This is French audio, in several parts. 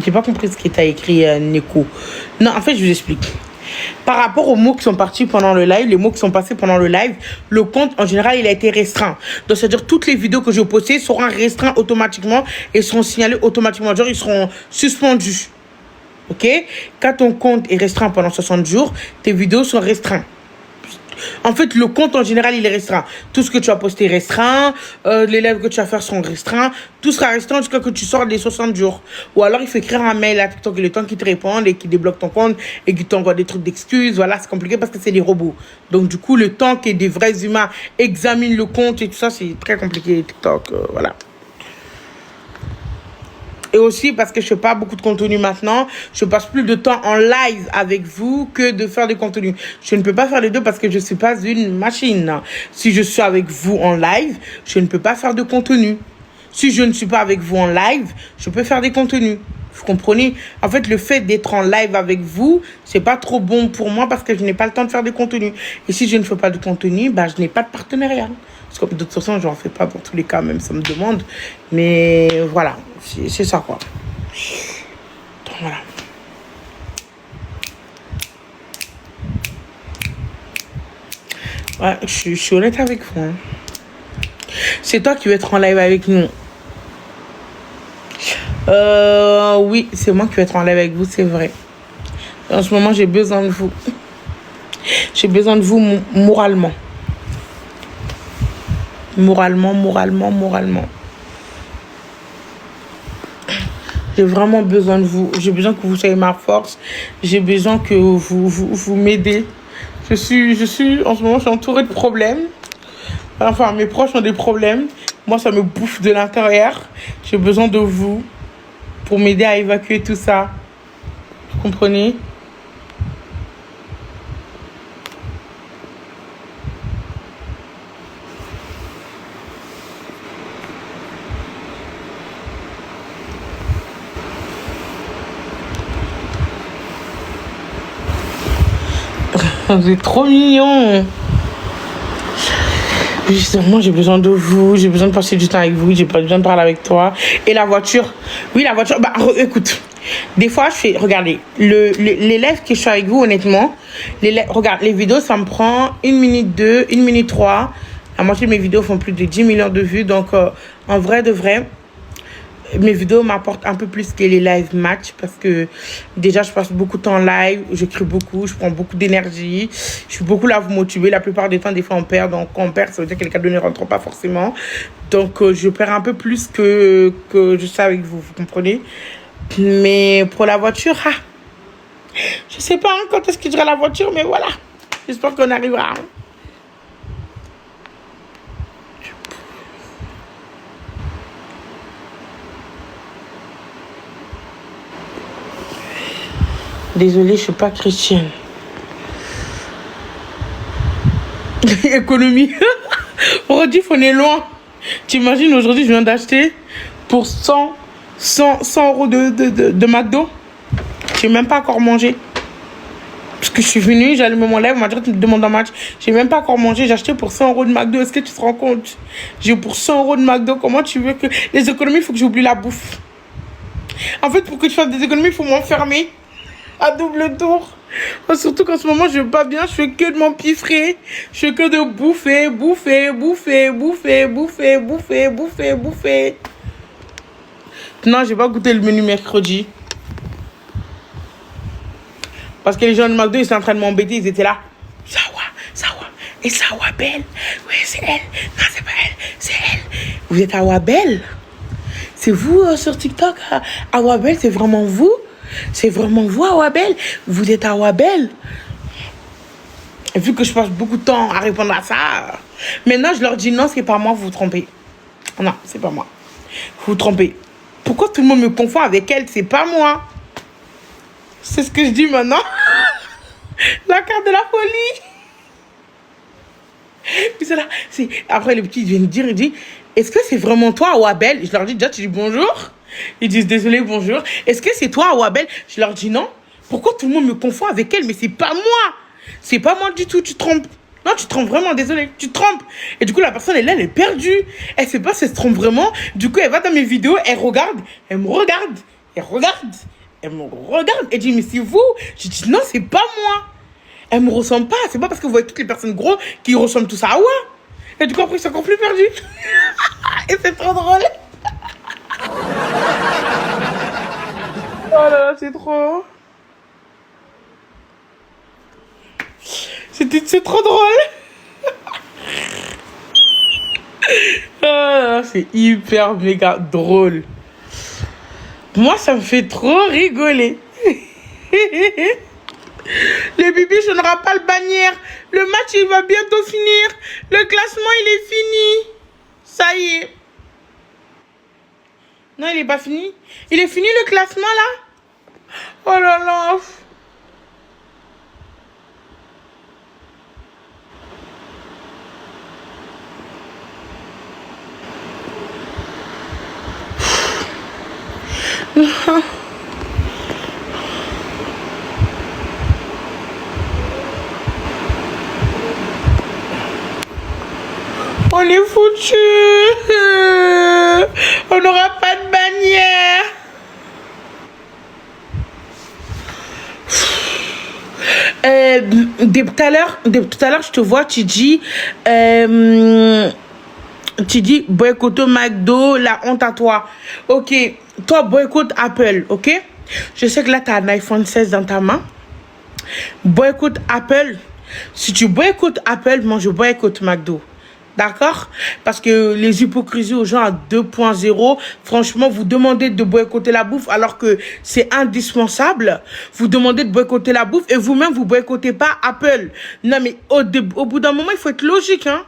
J'ai pas compris ce que tu as écrit, Neko. Non, en fait, je vous explique. Par rapport aux mots qui sont partis pendant le live, les mots qui sont passés pendant le live, le compte, en général, il a été restreint. Donc, c'est-à-dire toutes les vidéos que je postais seront restreintes automatiquement et seront signalées automatiquement. Genre, ils seront suspendus. OK? Quand ton compte est restreint pendant 60 jours, tes vidéos sont restreintes. En fait, le compte, en général, il est restreint. Tout ce que tu as posté est restreint. Les lives que tu vas faire sont restreints. Tout sera restreint jusqu'à ce que tu sortes des 60 jours. Ou alors, il faut écrire un mail à TikTok et le temps qu'ils te répondent et qu'ils débloquent ton compte et qu'ils t'envoient des trucs d'excuses. Voilà, c'est compliqué parce que c'est des robots. Donc, du coup, le temps que des vrais humains examinent le compte et tout ça, c'est très compliqué, TikTok. Voilà. Et aussi parce que je fais pas beaucoup de contenu maintenant, je passe plus de temps en live avec vous que de faire des contenus. Je ne peux pas faire les deux parce que je suis pas une machine. Si je suis avec vous en live, je ne peux pas faire de contenu. Si je ne suis pas avec vous en live, je peux faire des contenus. Vous comprenez? En fait, le fait d'être en live avec vous, c'est pas trop bon pour moi parce que je n'ai pas le temps de faire des contenus. Et si je ne fais pas de contenu, bah, je n'ai pas de partenariat. Parce que de toute façon, je n'en fais pas dans tous les cas, même ça me demande. Mais voilà, c'est ça quoi. Donc voilà. Ouais, je suis honnête avec vous. Hein. C'est toi qui veux être en live avec nous. Oui, c'est moi qui vais être en live avec vous, c'est vrai. En ce moment, j'ai besoin de vous. J'ai besoin de vous moralement. Moralement. J'ai vraiment besoin de vous. J'ai besoin que vous soyez ma force. J'ai besoin que vous m'aidez. En ce moment, je suis entourée de problèmes. Enfin, mes proches ont des problèmes. Moi, ça me bouffe de l'intérieur. J'ai besoin de vous pour m'aider à évacuer tout ça. Vous comprenez? Vous êtes trop mignon. Justement, j'ai besoin de vous. J'ai besoin de passer du temps avec vous. J'ai pas besoin de parler avec toi. Et la voiture. Oui, la voiture. Bah, écoute. Des fois, je fais... Regardez. Les lives que je fais avec vous, honnêtement. Regarde, les vidéos, ça me prend 1 minute 2, 1 minute 3. La moitié de mes vidéos font plus de 10 millions de vues. Donc, en vrai de vrai... Mes vidéos m'apportent un peu plus que les live match parce que déjà je passe beaucoup de temps en live, j'écris beaucoup, je prends beaucoup d'énergie, je suis beaucoup là à vous motiver. La plupart du temps, des fois on perd, donc quand on perd, ça veut dire que les cadeaux ne rentrent pas forcément. Donc je perds un peu plus que je sais avec vous, vous comprenez. Mais pour la voiture, je sais pas quand est-ce que j'aurai la voiture, mais voilà, j'espère qu'on arrivera. Désolée, je suis pas chrétienne. Économie. Rediff, on est loin. T'imagines, aujourd'hui, je viens d'acheter pour 100 euros de McDo. J'ai même pas encore mangé. Parce que je suis venue, j'ai allumé mon live, on m'a dit que tu me demandes un match. J'ai même pas encore mangé, j'ai acheté pour 100 euros de McDo. Est-ce que tu te rends compte? J'ai pour 100 euros de McDo. Comment tu veux que... Les économies, il faut que j'oublie la bouffe. En fait, pour que tu fasses des économies, il faut m'enfermer. À double tour. Surtout qu'en ce moment, je vais pas bien. Je fais que de m'empiffrer. Je fais que de bouffer. Non, j'ai pas goûté le menu mercredi. Parce que les gens de McDo, ils sont en train de m'embêter. Ils étaient là. Sawa. Et Sawa Belle. Oui, c'est elle. Non, c'est pas elle. C'est elle. Vous êtes Awa Belle? C'est vous sur TikTok? Awa Belle, c'est vraiment vous? C'est vraiment vous, Awa Belle? Vous êtes Awa Belle? Et vu que je passe beaucoup de temps à répondre à ça, maintenant je leur dis non, c'est pas moi, vous vous trompez. Non, c'est pas moi. Vous vous trompez. Pourquoi tout le monde me confond avec elle? C'est pas moi. C'est ce que je dis maintenant. La carte de la folie. Puis c'est là, après les petits viennent dire, ils disent, est-ce que c'est vraiment toi, Awa Belle? Je leur dis déjà, tu dis bonjour. Ils disent désolé, bonjour. Est-ce que c'est toi, Awa Belle? Je leur dis non. Pourquoi tout le monde me confond avec elle? Mais c'est pas moi. C'est pas moi du tout, tu te trompes. Non, tu te trompes vraiment, désolé, tu te trompes. Et du coup, la personne, elle est perdue. Elle sait pas si elle se trompe vraiment. Du coup, elle va dans mes vidéos, elle regarde, elle me regarde. Elle regarde. Elle me regarde. Elle dit, mais c'est vous? Je dis, non, c'est pas moi. Elle me ressemble pas. C'est pas parce que vous voyez toutes les personnes gros qui ressemblent tous à Awa. Et du coup, après, ils sont encore plus perdus. Et c'est trop drôle. Oh là là, c'est trop. C'est trop drôle. Ah, c'est hyper méga drôle. Moi, ça me fait trop rigoler. Les bibiches, on n'aura pas le bannière. Le match, il va bientôt finir. Le classement, il est fini. Ça y est. Non, il est pas fini. Il est fini le classement, là? Oh là là. On est foutu. On n'aura pas de bannière. Depuis tout à l'heure, je te vois, tu dis boycotto McDo, la honte à toi. Ok, toi boycott Apple, ok? Je sais que là, tu as un iPhone 16 dans ta main. Boycott Apple. Si tu boycottes Apple, moi je boycotte McDo. D'accord? Parce que les hypocrisies aux gens à 2.0, franchement, vous demandez de boycotter la bouffe alors que c'est indispensable. Vous demandez de boycotter la bouffe et vous-même, vous boycottez pas Apple. Non, mais au bout d'un moment, il faut être logique, hein?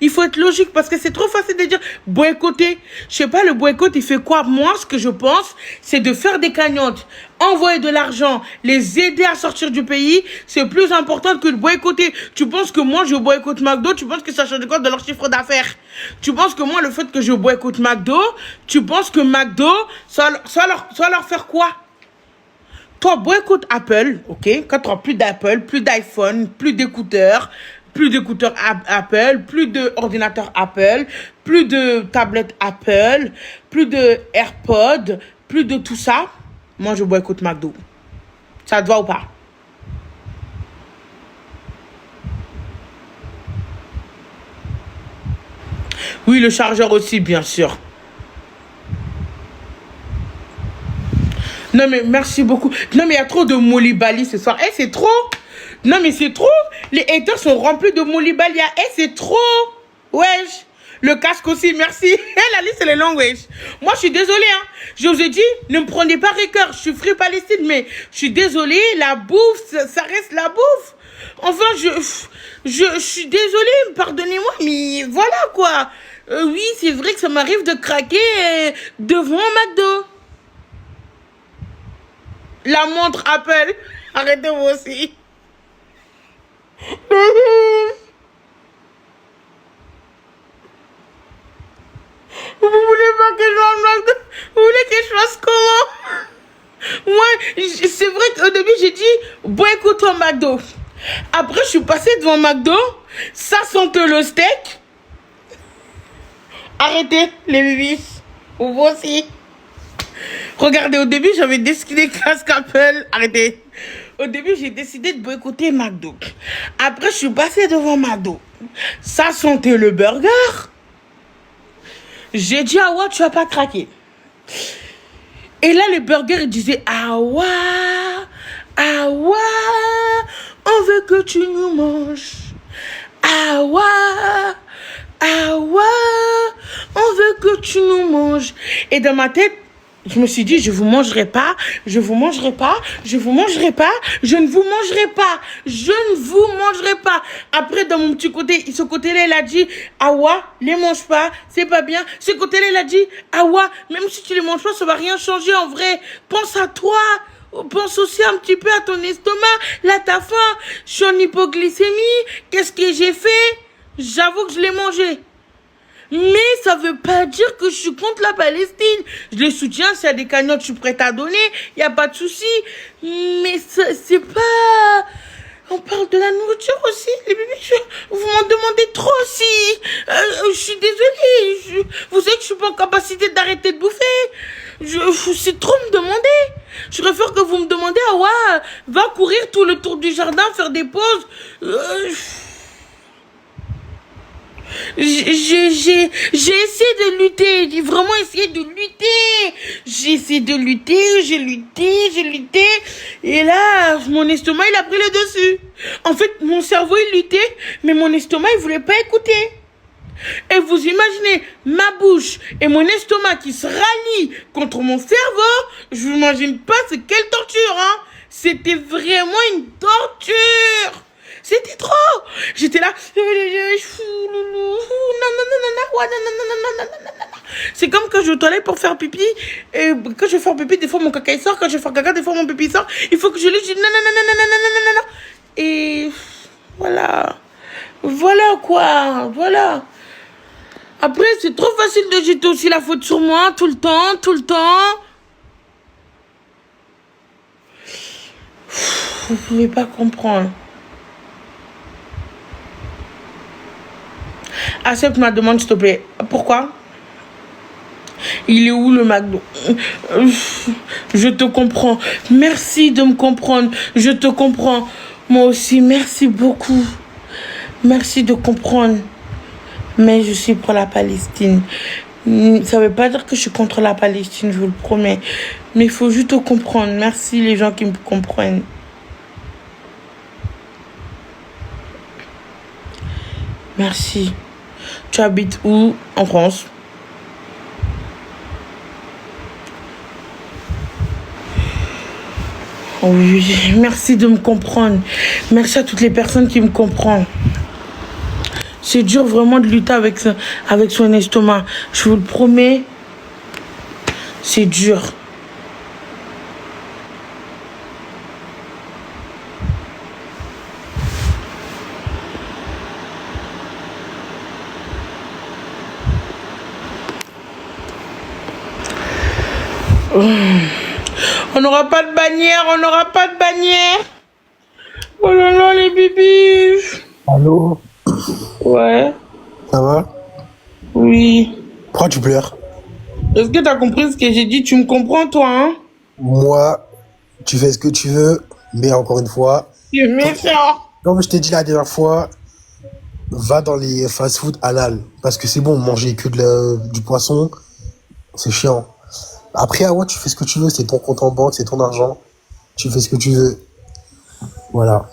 Il faut être logique parce que c'est trop facile de dire boycotter. Je sais pas, le boycott, il fait quoi? Moi, ce que je pense, c'est de faire des cagnottes, envoyer de l'argent, les aider à sortir du pays. C'est plus important que de boycotter. Tu penses que moi, je boycotte McDo, tu penses que ça change quoi de leur chiffre d'affaires? Tu penses que moi, le fait que je boycotte McDo, tu penses que McDo, ça leur faire quoi? Toi, boycott Apple, ok? Quand tu n'auras plus d'Apple, plus d'iPhone, plus d'écouteurs Apple, plus d'ordinateurs Apple, plus de tablettes Apple, plus de AirPods, plus de tout ça, moi je boycotte McDo. Ça te va ou pas? Oui, le chargeur aussi, bien sûr. Non, mais merci beaucoup. Non, mais il y a trop de Molly-Bali ce soir. Eh, c'est trop. Non, mais c'est trop. Les haters sont remplis de Molly-Bali. Eh, c'est trop. Wesh. Le casque aussi, merci. Eh, la liste, elle est longue, wesh. Moi, je suis désolée, hein. Je vous ai dit, ne me prenez pas rigueur. Je suis Free Palestine, mais je suis désolée. La bouffe, ça reste la bouffe. Enfin, je suis désolée. Pardonnez-moi, mais voilà, quoi. Oui, c'est vrai que ça m'arrive de craquer devant McDo. La montre Apple. Arrêtez-vous aussi. Vous voulez pas que je mange McDo? Vous voulez que je fasse comment? Moi, c'est vrai qu'au début, j'ai dit boycottons McDo. Après, je suis passée devant McDo. Ça sentait le steak. Arrêtez, les bébés. Vous aussi. Regardez, au début, j'avais décidé casque Apple. Arrêtez. Au début, j'ai décidé de boycotter McDo. Après, je suis passée devant McDo. Ça sentait le burger. J'ai dit, ah ouais, tu vas pas craquer. Et là, le burger, il disait, ah ouais, on veut que tu nous manges. Ah ouais, on veut que tu nous manges. Et dans ma tête, je me suis dit, je vous mangerai pas, je vous mangerai pas, je vous mangerai pas, je ne vous mangerai pas, je ne vous mangerai pas. Après, dans mon petit côté, ce côté-là, il a dit, Awa, les mange pas, c'est pas bien. Ce côté-là, il a dit, Awa, même si tu les manges pas, ça va rien changer en vrai. Pense à toi. Pense aussi un petit peu à ton estomac. Là, t'as faim. Je suis en hypoglycémie. Qu'est-ce que j'ai fait? J'avoue que je l'ai mangé. Mais ça veut pas dire que je suis contre la Palestine. Je les soutiens, s'il y a des cagnottes, je suis prête à donner. Il n'y a pas de souci. Mais c'est pas... On parle de la nourriture aussi. Les bébés, vous m'en demandez trop aussi. Je suis désolée. Vous savez que je suis pas en capacité d'arrêter de bouffer. C'est trop me demander. Je préfère que vous me demandez, ah ouais, va courir tout le tour du jardin, faire des pauses. J'ai essayé de lutter, j'ai vraiment essayé de lutter. J'ai essayé de lutter, j'ai lutté. Et là, mon estomac, il a pris le dessus. En fait, mon cerveau, il luttait, mais mon estomac, il voulait pas écouter. Et vous imaginez ma bouche et mon estomac qui se rallient contre mon cerveau. Je vous imagine pas c'est quelle torture, hein. C'était vraiment une torture. C'était trop. J'étais là. C'est comme quand je vais aux toilettes pour faire pipi. Et quand je vais faire pipi, des fois mon caca il sort. Quand je vais faire caca, des fois mon pipi sort. Il faut que je lutte. Et voilà. Voilà quoi. Voilà. Après, c'est trop facile de jeter aussi la faute sur moi, tout le temps, tout le temps. Vous pouvez pas comprendre. Accepte ma demande, s'il te plaît. Pourquoi? Il est où le McDo? Je te comprends. Merci de me comprendre. Je te comprends. Moi aussi, merci beaucoup. Merci de comprendre. Mais je suis pour la Palestine. Ça ne veut pas dire que je suis contre la Palestine, je vous le promets. Mais il faut juste comprendre. Merci les gens qui me comprennent. Merci. Tu habites où? En France? Oui, merci de me comprendre. Merci à toutes les personnes qui me comprennent. C'est dur vraiment de lutter avec son estomac. Je vous le promets. C'est dur. On n'aura pas de bannière, on n'aura pas de bannière. Oh là là, les bébés. Allô? Ouais. Ça va? Oui. Pourquoi tu pleures? Est-ce que tu as compris ce que j'ai dit? Tu me comprends, toi, hein? Moi, tu fais ce que tu veux, mais encore une fois... Tu es méchant. Non, mais je t'ai dit la dernière fois, va dans les fast-food halal. Parce que c'est bon, manger que du poisson, c'est chiant. Après, ah ouais, tu fais ce que tu veux, c'est ton compte en banque, c'est ton argent. Tu fais ce que tu veux. Voilà.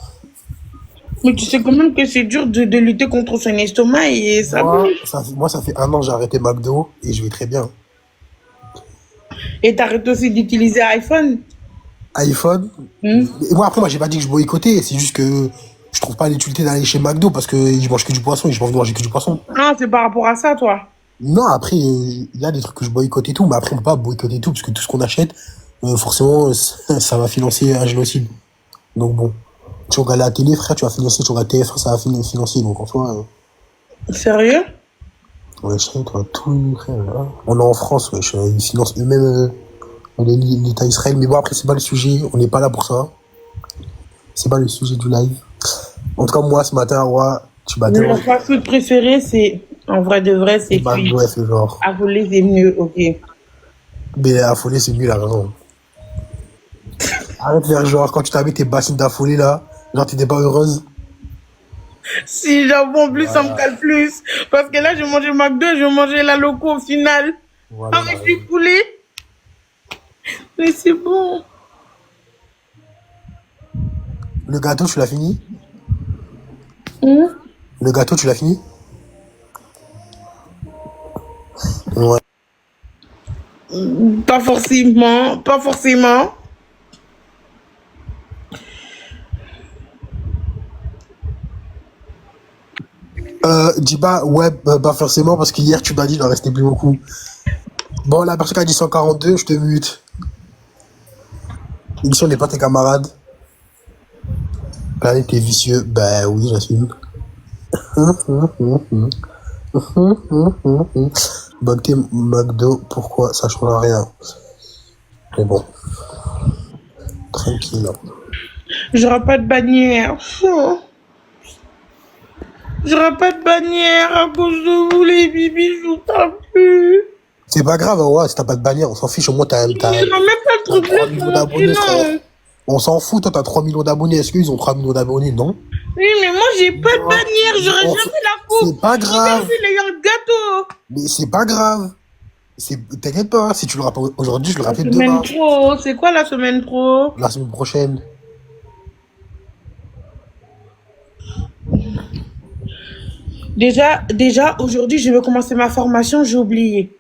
Mais tu sais quand même que c'est dur de lutter contre son estomac et ça bouge. Moi, ça fait 1 an, j'ai arrêté McDo et je vais très bien. Et t'arrêtes aussi d'utiliser iPhone. iPhone. Et moi, après, moi, j'ai pas dit que je boycottais. C'est juste que je trouve pas l'utilité d'aller chez McDo parce que je mange que du poisson et j'ai pas envie de manger que du poisson. Ah, c'est par rapport à ça, toi. Non, après, il y a des trucs que je boycotte et tout, mais après, on peut pas boycotter tout parce que tout ce qu'on achète, forcément, ça va financer un génocide. Donc bon, tu regardes la télé, frère, tu vas financer, tu regardes TF1, ça va financer. Donc en soi, Sérieux? ouais, je sais, toi, tout, frère, hein. On est en France, ouais, ils financent eux-mêmes l'État Israël. Mais bon, après, c'est pas le sujet, on n'est pas là pour ça. C'est pas le sujet du live. En tout cas, moi, ce matin, ouais, tu m'as Mon fast-food préféré, c'est, en vrai de vrai, c'est cuit. ouais, c'est genre. Affolé, c'est mieux, ok. Mais affolé, c'est mieux, la raison. Arrête de faire genre, quand tu t'as mis tes bassines d'affolé là, genre, t'étais pas heureuse. Si j'avoue, en plus, ça me cale plus. Parce que là, je mangeais McDo, je mangeais la loco au final. Voilà, Ah, mais je suis coulée. Mais c'est bon. Le gâteau, tu l'as fini? Hum? Le gâteau, tu l'as fini? Ouais. Pas forcément, pas forcément. Dis pas, ouais, pas forcément, parce qu'hier, tu m'as dit, il en restait plus beaucoup. Bon, la personne qui a dit 142, je te mute. L'émission n'est pas tes camarades. Planète, t'es vicieux. Ben oui, j'assume. Bonté McDo, pourquoi ça change rien? Mais bon. Tranquille. J'aurai pas de bannière. J'aurai pas de bannière à cause de vous, les bibis, je vous tape plus. C'est pas grave, ouais, si t'as pas de bannière, on s'en fiche, au moins Il n'y aura même pas de t'as 3 truc millions sur mon d'abonnés, frère. prénom. On s'en fout, toi, t'as 3 millions d'abonnés. Est-ce qu'ils ont 3 millions d'abonnés? Non. Oui, mais moi, j'ai pas de Non. bannière. J'aurais On jamais s- la coupe. C'est pas Regarde, grave. il y a un gâteau. Mais c'est pas grave. T'inquiète pas, si tu le rappelles aujourd'hui, je le La rappelle semaine demain. pro. C'est quoi la semaine pro? La semaine prochaine. Déjà, aujourd'hui, je vais commencer ma formation. J'ai oublié.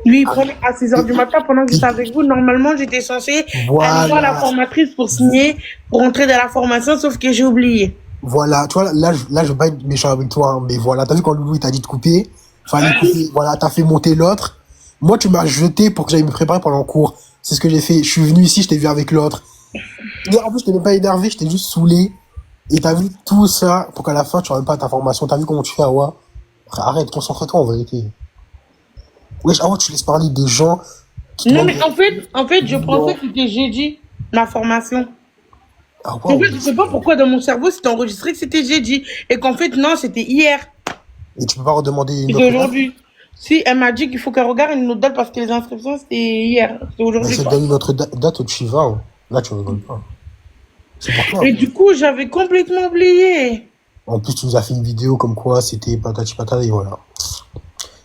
Lui, il prenait à 6 heures du matin pendant que j'étais avec vous. Normalement, j'étais censée aller voir la Voilà. formatrice pour signer, pour entrer dans la formation, sauf que j'ai oublié. Voilà. Tu vois, là, je veux pas être méchant avec toi, hein, mais voilà. T'as vu quand Loulou, il t'a dit de couper? Fallait couper. Voilà, t'as fait monter l'autre. Moi, tu m'as jeté pour que j'aille me préparer pendant le cours. C'est ce que j'ai fait. Je suis venu ici, je t'ai vu avec l'autre. Et en plus, je t'ai même pas énervé, je t'ai juste saoulé. Et t'as vu tout ça pour qu'à la fin, tu rentres pas à ta formation. T'as vu comment tu fais, Awa? Arrête, concentre-toi en vérité. Wesh, Awa, tu laisses parler des gens qui te Non, demandent mais en fait, je non. pensais que c'était jeudi, ma formation. Ah, En fait, waouh. je sais pas pourquoi dans mon cerveau, c'était enregistré que c'était jeudi. Et qu'en fait, non, c'était hier. Et tu peux pas redemander une C'était autre date? aujourd'hui. Si, elle m'a dit qu'il faut qu'elle regarde une autre date parce que les inscriptions, c'était hier. C'est Mais aujourd'hui, si elle te quoi. donne une autre date où tu y vas, hein. Là, tu rigoles pas. C'est pour toi. Et du coup, j'avais complètement oublié. En plus, tu nous as fait une vidéo comme quoi c'était patati patata et voilà.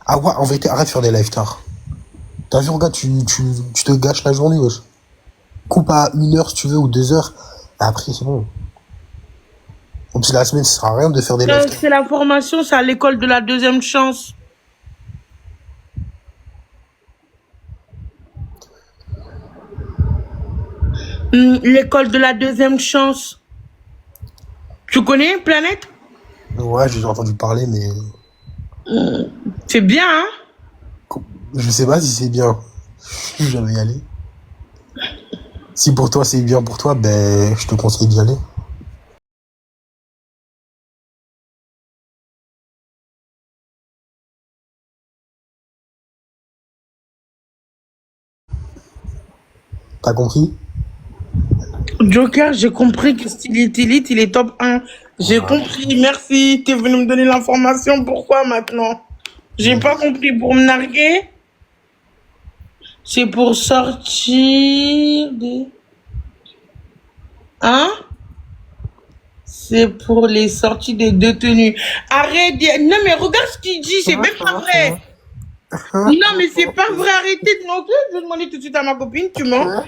Ah ouais, en vérité, arrête de faire des live tard. T'as vu, regarde, tu te gâches la journée, wesh. Coupe à 1 heure si tu veux ou 2 heures. Après, c'est bon. En plus, la semaine, ça sert à rien de faire des live tard. C'est la formation, c'est à l'école de la deuxième chance. L'école de la deuxième chance. Tu connais, Planète? Ouais, j'ai déjà entendu parler, mais C'est bien, hein? je sais pas si c'est bien. Je vais jamais y aller. Si pour toi c'est bien pour toi, ben je te conseille d'y aller. T'as compris? Joker, j'ai compris que Style Elite, il est top 1. J'ai compris, merci. T'es venu me donner l'information. Pourquoi maintenant? J'ai pas compris. Pour me narguer? C'est pour sortir des... Hein? C'est pour les sorties des détenus. Arrête. Non, mais regarde ce qu'il dit. C'est même pas vrai. Non, mais c'est pas vrai. Arrêtez de mentir. Je vais demander tout de suite à ma copine. Tu mens?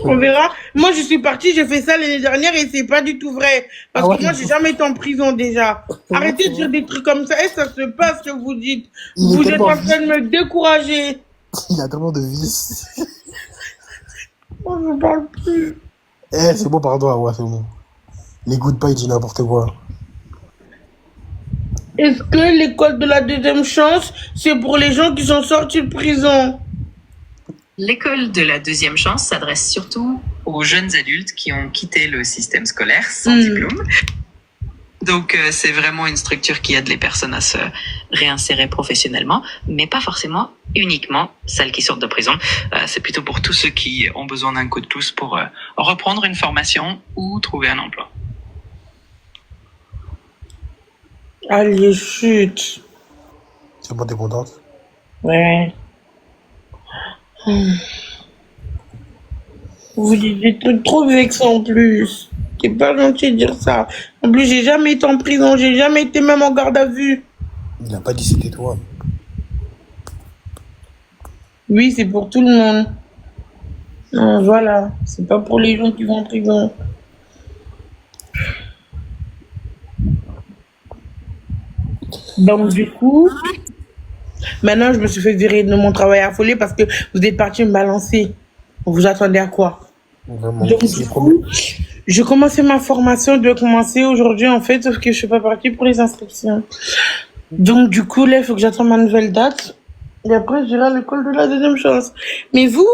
On verra. Moi, je suis partie, j'ai fait ça l'année dernière et c'est pas du tout vrai. Parce Ah ouais, que moi, j'ai jamais été en prison déjà. Arrêtez de dire des trucs comme ça. Et ça se passe ce que vous dites. Il est Vous êtes tellement en train de me décourager. Il a tellement de vices. Oh, je parle plus. Eh, c'est bon, pardon, ouais, c'est bon. Les good pas, il dit n'importe quoi. Est-ce que l'école de la deuxième chance, c'est pour les gens qui sont sortis de prison? L'école de la deuxième chance s'adresse surtout aux jeunes adultes qui ont quitté le système scolaire sans diplôme. Donc, c'est vraiment une structure qui aide les personnes à se réinsérer professionnellement, mais pas forcément uniquement celles qui sortent de prison. C'est plutôt pour tous ceux qui ont besoin d'un coup de pouce pour reprendre une formation ou trouver un emploi. Allez, chute. C'est bon, t'es contente? Ouais. Vous dites des trucs trop vexants en plus. C'est pas gentil de dire ça. En plus, j'ai jamais été en prison, j'ai jamais été même en garde à vue. Il a pas dit c'était toi. Oui, c'est pour tout le monde. Non, voilà. C'est pas pour les gens qui vont en prison. Donc, du coup, maintenant, je me suis fait virer de mon travail affolé parce que vous êtes parti me balancer. Vous attendez à quoi? Vraiment. Donc, C'est du les problèmes. coup, j'ai commencé ma formation, je dois commencer aujourd'hui en fait, sauf que je suis pas partie pour les inscriptions. Donc, du coup, là, il faut que j'attende ma nouvelle date. Et après, j'irai à l'école de la deuxième chance. Mais vous,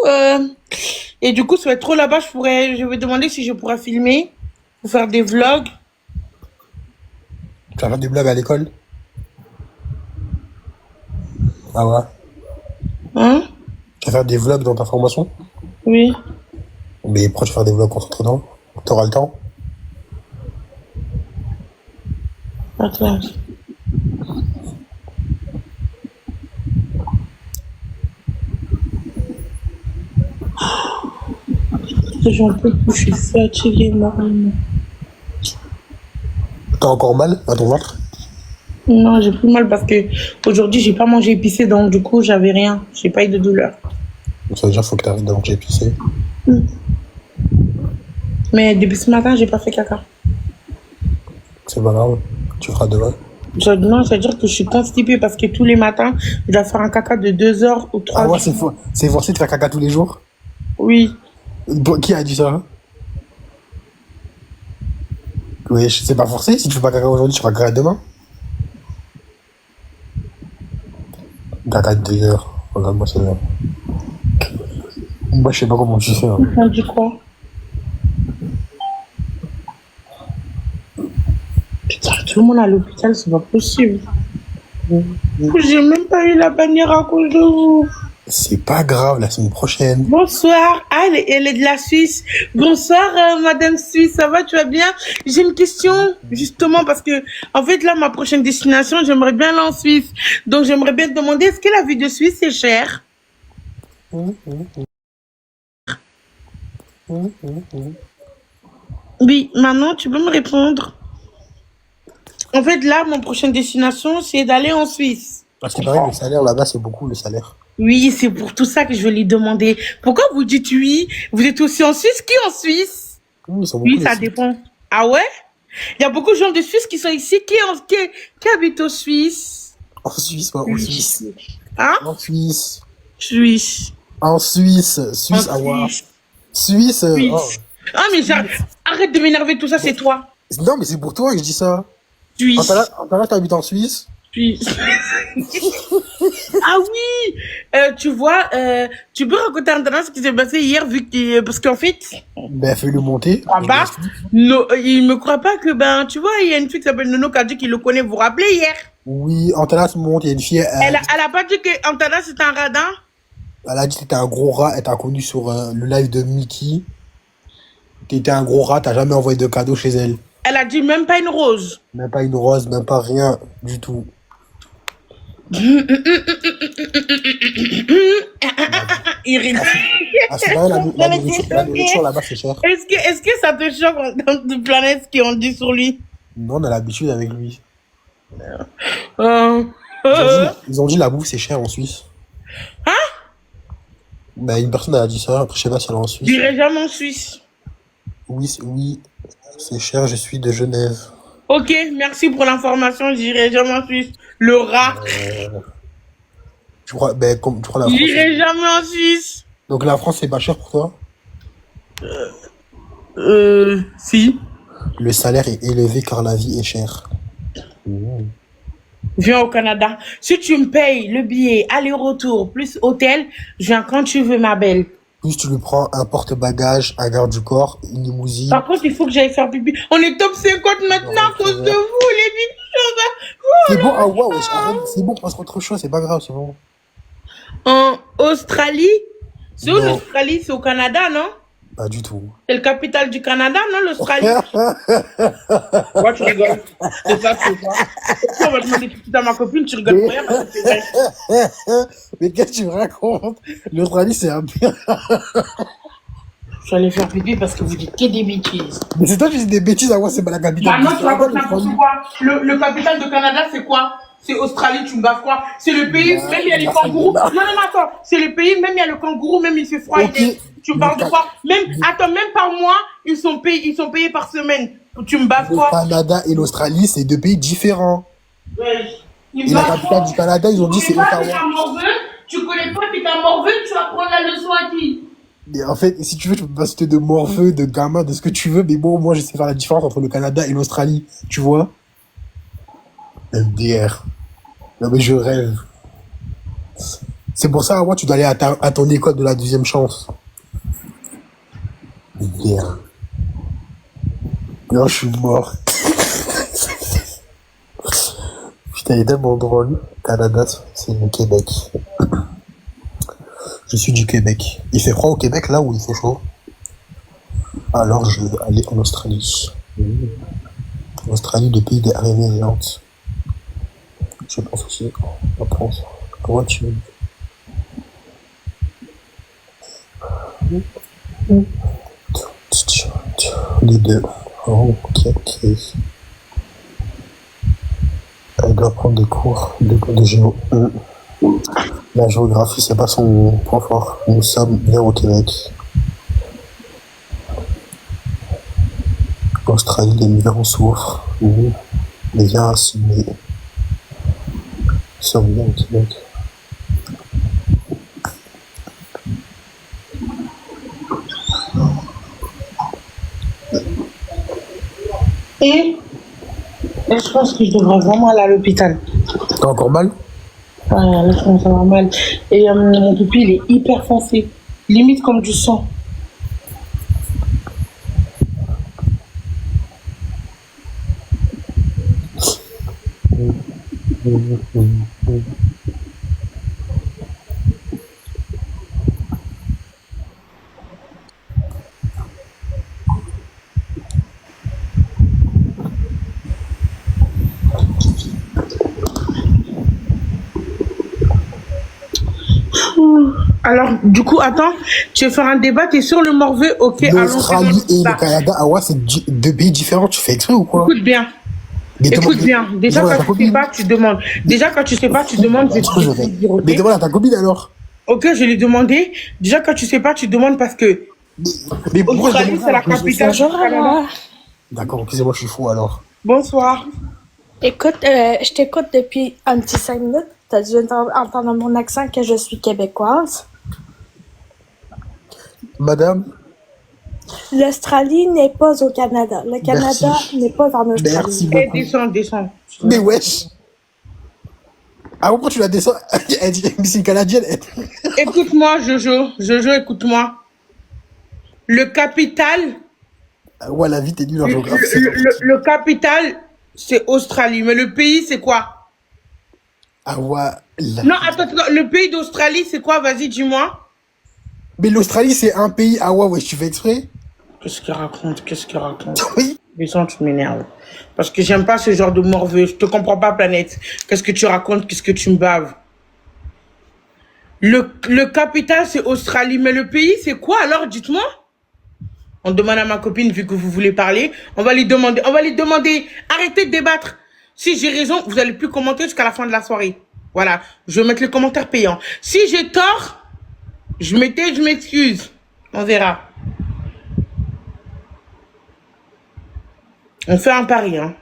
et du coup, ça va être trop là-bas, je vais demander si je pourrais filmer, ou faire des vlogs. Tu vas faire des blagues à l'école? Ah ouais? Hein? Tu vas faire des vlogs dans ta formation? Oui. Mais pourquoi tu vas faire des vlogs concentrés dedans? T'auras le temps? Attends. J'en peux plus, je suis fatiguée, Marine. T'as encore mal à ton ventre? Non, j'ai plus mal parce que aujourd'hui, j'ai pas mangé épicé, donc du coup, j'avais rien. J'ai pas eu de douleur. Donc ça veut dire qu'il faut que t'arrêtes de manger épicé. Mais depuis ce matin, j'ai pas fait caca. C'est pas grave. Tu feras demain. Non, ça veut dire que je suis constipée parce que tous les matins, je dois faire un caca de 2 heures ou 3 Ah ouais, heures. c'est forcé de faire caca tous les jours? Oui. Bon, qui a dit ça? Oui, c'est pas forcé. Si tu fais pas caca aujourd'hui, tu feras caca demain. Caca de 2 heures. Regarde-moi celle-là. Moi, je sais pas comment tu fais. Hein. On dit quoi? Putain, tout le monde à l'hôpital, c'est pas possible. J'ai même pas eu la bannière à cause de vous. C'est pas grave, la semaine prochaine. Bonsoir. Ah, elle est de la Suisse. Bonsoir, Madame Suisse. Ça va, tu vas bien? J'ai une question, justement, parce que, en fait, là, ma prochaine destination, j'aimerais bien aller en Suisse. Donc, j'aimerais bien te demander, est-ce que la vie de Suisse est chère? Oui, maintenant, tu peux me répondre. En fait, là, mon prochaine destination, c'est d'aller en Suisse. Parce qu'il paraît que le salaire là-bas, c'est beaucoup le salaire. Oui, c'est pour tout ça que je veux lui demander. Pourquoi vous dites oui? Vous êtes aussi en Suisse? Qui en Suisse? Oui, ils sont Oui, beaucoup, ça les dépend. Ah ouais? Il y a beaucoup de gens de Suisse qui sont ici, qui habitent en Suisse. En Suisse, pas en Oui. Suisse. Hein? En Suisse. Suisse. En Suisse. Suisse, En à voir. Suisse. Suisse. Oh. Suisse. Ah, mais arrête de m'énerver, tout ça, c'est toi. Non, mais c'est pour toi que je dis ça. Suisse. Antala, t'habites en Suisse? Suisse. Ah oui, tu vois, tu peux raconter un ce qui s'est passé hier, vu que, parce qu'en fait, Ben, fais-le monter. là-bas, il me croit pas que, ben, tu vois, il y a une fille qui s'appelle Nono qui a dit qu'il le connaît, vous vous rappelez hier? Oui, Antala se monte, il y a une fille. Elle a pas dit que Antana c'était un radin? Elle a dit que t'étais un gros rat, elle t'a connu sur le live de Mickey. T'étais un gros rat, t'as jamais envoyé de cadeau chez elle. Elle a dit même pas une rose. Même pas une rose, même pas rien du tout. Il rigole. Ah, c'est vrai, la nourriture là-bas, c'est cher. Est-ce que ça te choque en tant que planète ce qu'ils ont dit sur lui? Non, on a l'habitude avec lui. Euh, Ils ont dit la bouffe, c'est cher en Suisse. Hein? Ben, une personne a dit ça, après, je sais pas si elle est en Suisse. J'irai jamais en Suisse. Oui, c'est cher, je suis de Genève. Ok, merci pour l'information, j'irai jamais en Suisse. Le rat. Tu crois, ben, comme, tu crois la France. J'irai jamais en Suisse. Donc la France, c'est pas cher pour toi? Si. Le salaire est élevé car la vie est chère. Viens au Canada. Si tu me payes le billet, aller-retour, plus hôtel, je viens quand tu veux, ma belle. Plus tu lui prends un porte-bagages, un garde du corps, une limousine. Par contre, il faut que j'aille faire pipi. On est top 50 maintenant à cause de vous, les bichons. C'est bon, ah ouais, arrête, c'est bon, passe autre chose, c'est pas grave, c'est bon. En Australie? C'est où Non. l'Australie? C'est au Canada, non? Pas du tout. C'est le capital du Canada, non, l'Australie? Moi, tu rigoles. C'est ça, c'est ça. Si on va demander tout à ma copine, tu rigoles pour rien parce que c'est vrai. Mais qu'est-ce que tu me racontes? L'Australie, c'est un peu. Je suis allée faire pipi parce que vous dites que des bêtises. Mais c'est toi qui dis des bêtises, à moi, c'est pas la capitale. Bah non, tu racontes n'importe quoi. Le capital de Canada, c'est quoi? C'est Australie, tu me baves quoi? C'est le pays, même il y a les kangourous. Non, attends. C'est le pays, même il y a le kangourou, même il fait froid. Ok. Tu parles de quoi? Même, attends, même par mois, ils sont payés par semaine. Tu me baves Le quoi? Canada et l'Australie, c'est deux pays différents. Ouais. Et la capitale du Canada, ils ont dit c'est Ottawa. Tu connais pas, t'es un morveux, tu vas prendre la leçon à qui? Mais en fait, si tu veux, tu peux pas citer de morveux, de gamin, de ce que tu veux, mais bon, moi, je sais faire la différence entre le Canada et l'Australie, tu vois? MDR. Non, mais je rêve. C'est pour ça, moi, tu dois aller à ton école de la deuxième chance. MDR. Non, je suis mort. Putain, il est tellement drôle. Canada, c'est le Québec. Je suis du Québec. Il fait froid au Québec, là, ou il fait chaud? Alors, je vais aller en Australie. Australie, le pays des araignées géantes. Je pense aussi en France. Comment tu veux? Les deux. Oh, ok. Elle doit prendre des cours de géo. La géographie, c'est pas son point fort. Nous sommes bien au Québec. Australie, les migrants souffrent. Les viens à Sydney. Nous sommes bien au Québec. Et je pense que je devrais vraiment aller à l'hôpital. T'as encore mal? Ah, là, je commence à avoir mal. Et mon pupille, il est hyper foncé. Limite comme du sang. Alors, du coup, attends, tu veux faire un débat, t'es sur le morveux, ok, L'Australie et allons-y. le Canada, ah ouais, c'est deux pays différents. Tu fais exprès ou quoi? Écoute bien. Mais Écoute demande- bien. Déjà, demande à ta quand tu sais copine. pas, tu demandes. Déjà, quand tu sais pas, tu demandes. Je vais te dire, ok. Mais demande à ta copine alors. Ok, je l'ai demandé. Déjà, quand tu sais pas, tu demandes parce que Mais pourquoi je Australie, demande ça c'est la alors que je sais capitale du ça? Canada. D'accord, excusez-moi, je suis fou alors. Bonsoir. Écoute, je t'écoute depuis un petit 5 minutes. T'as dû entendre mon accent que je suis québécoise. Madame, L'Australie n'est pas au Canada. Le Canada Merci. n'est pas en Australie. Merci Eh, beaucoup. descends. Mais wesh. Ah, pourquoi tu la descends? Elle dit, mais c'est une Canadienne. Écoute-moi, Jojo, écoute-moi. Le capital, Ah ouais, la vie, t'es nulle en le, géographie. le capital, c'est Australie. Mais le pays, c'est quoi? Ah ouais. Non, attends, le pays d'Australie, c'est quoi? Vas-y, dis-moi. Mais l'Australie, c'est un pays. Ah ouais, tu fais exprès? Qu'est-ce qu'il raconte? Oui. Descends, tu m'énerves. Parce que j'aime pas ce genre de morveux. Je te comprends pas, planète. Qu'est-ce que tu racontes? Qu'est-ce que tu me baves? Le capital, c'est Australie. Mais le pays, c'est quoi alors? Dites-moi. On demande à ma copine, vu que vous voulez parler. On va lui demander. Arrêtez de débattre. Si j'ai raison, vous allez plus commenter jusqu'à la fin de la soirée. Voilà. Je vais mettre les commentaires payants. Si j'ai tort, je m'excuse. On verra. On fait un pari, hein.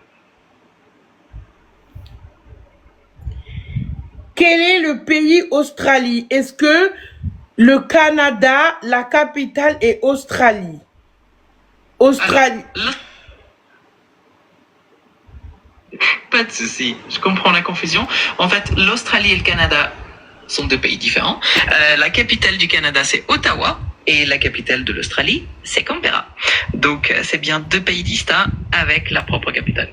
Quel est le pays Australie? Est-ce que le Canada, la capitale est Australie? Australie. Alors, pas de souci, je comprends la confusion. En fait, l'Australie et le Canada sont deux pays différents. La capitale du Canada, c'est Ottawa. Et la capitale de l'Australie, c'est Canberra. Donc, c'est bien deux pays distincts avec leur propre capitale.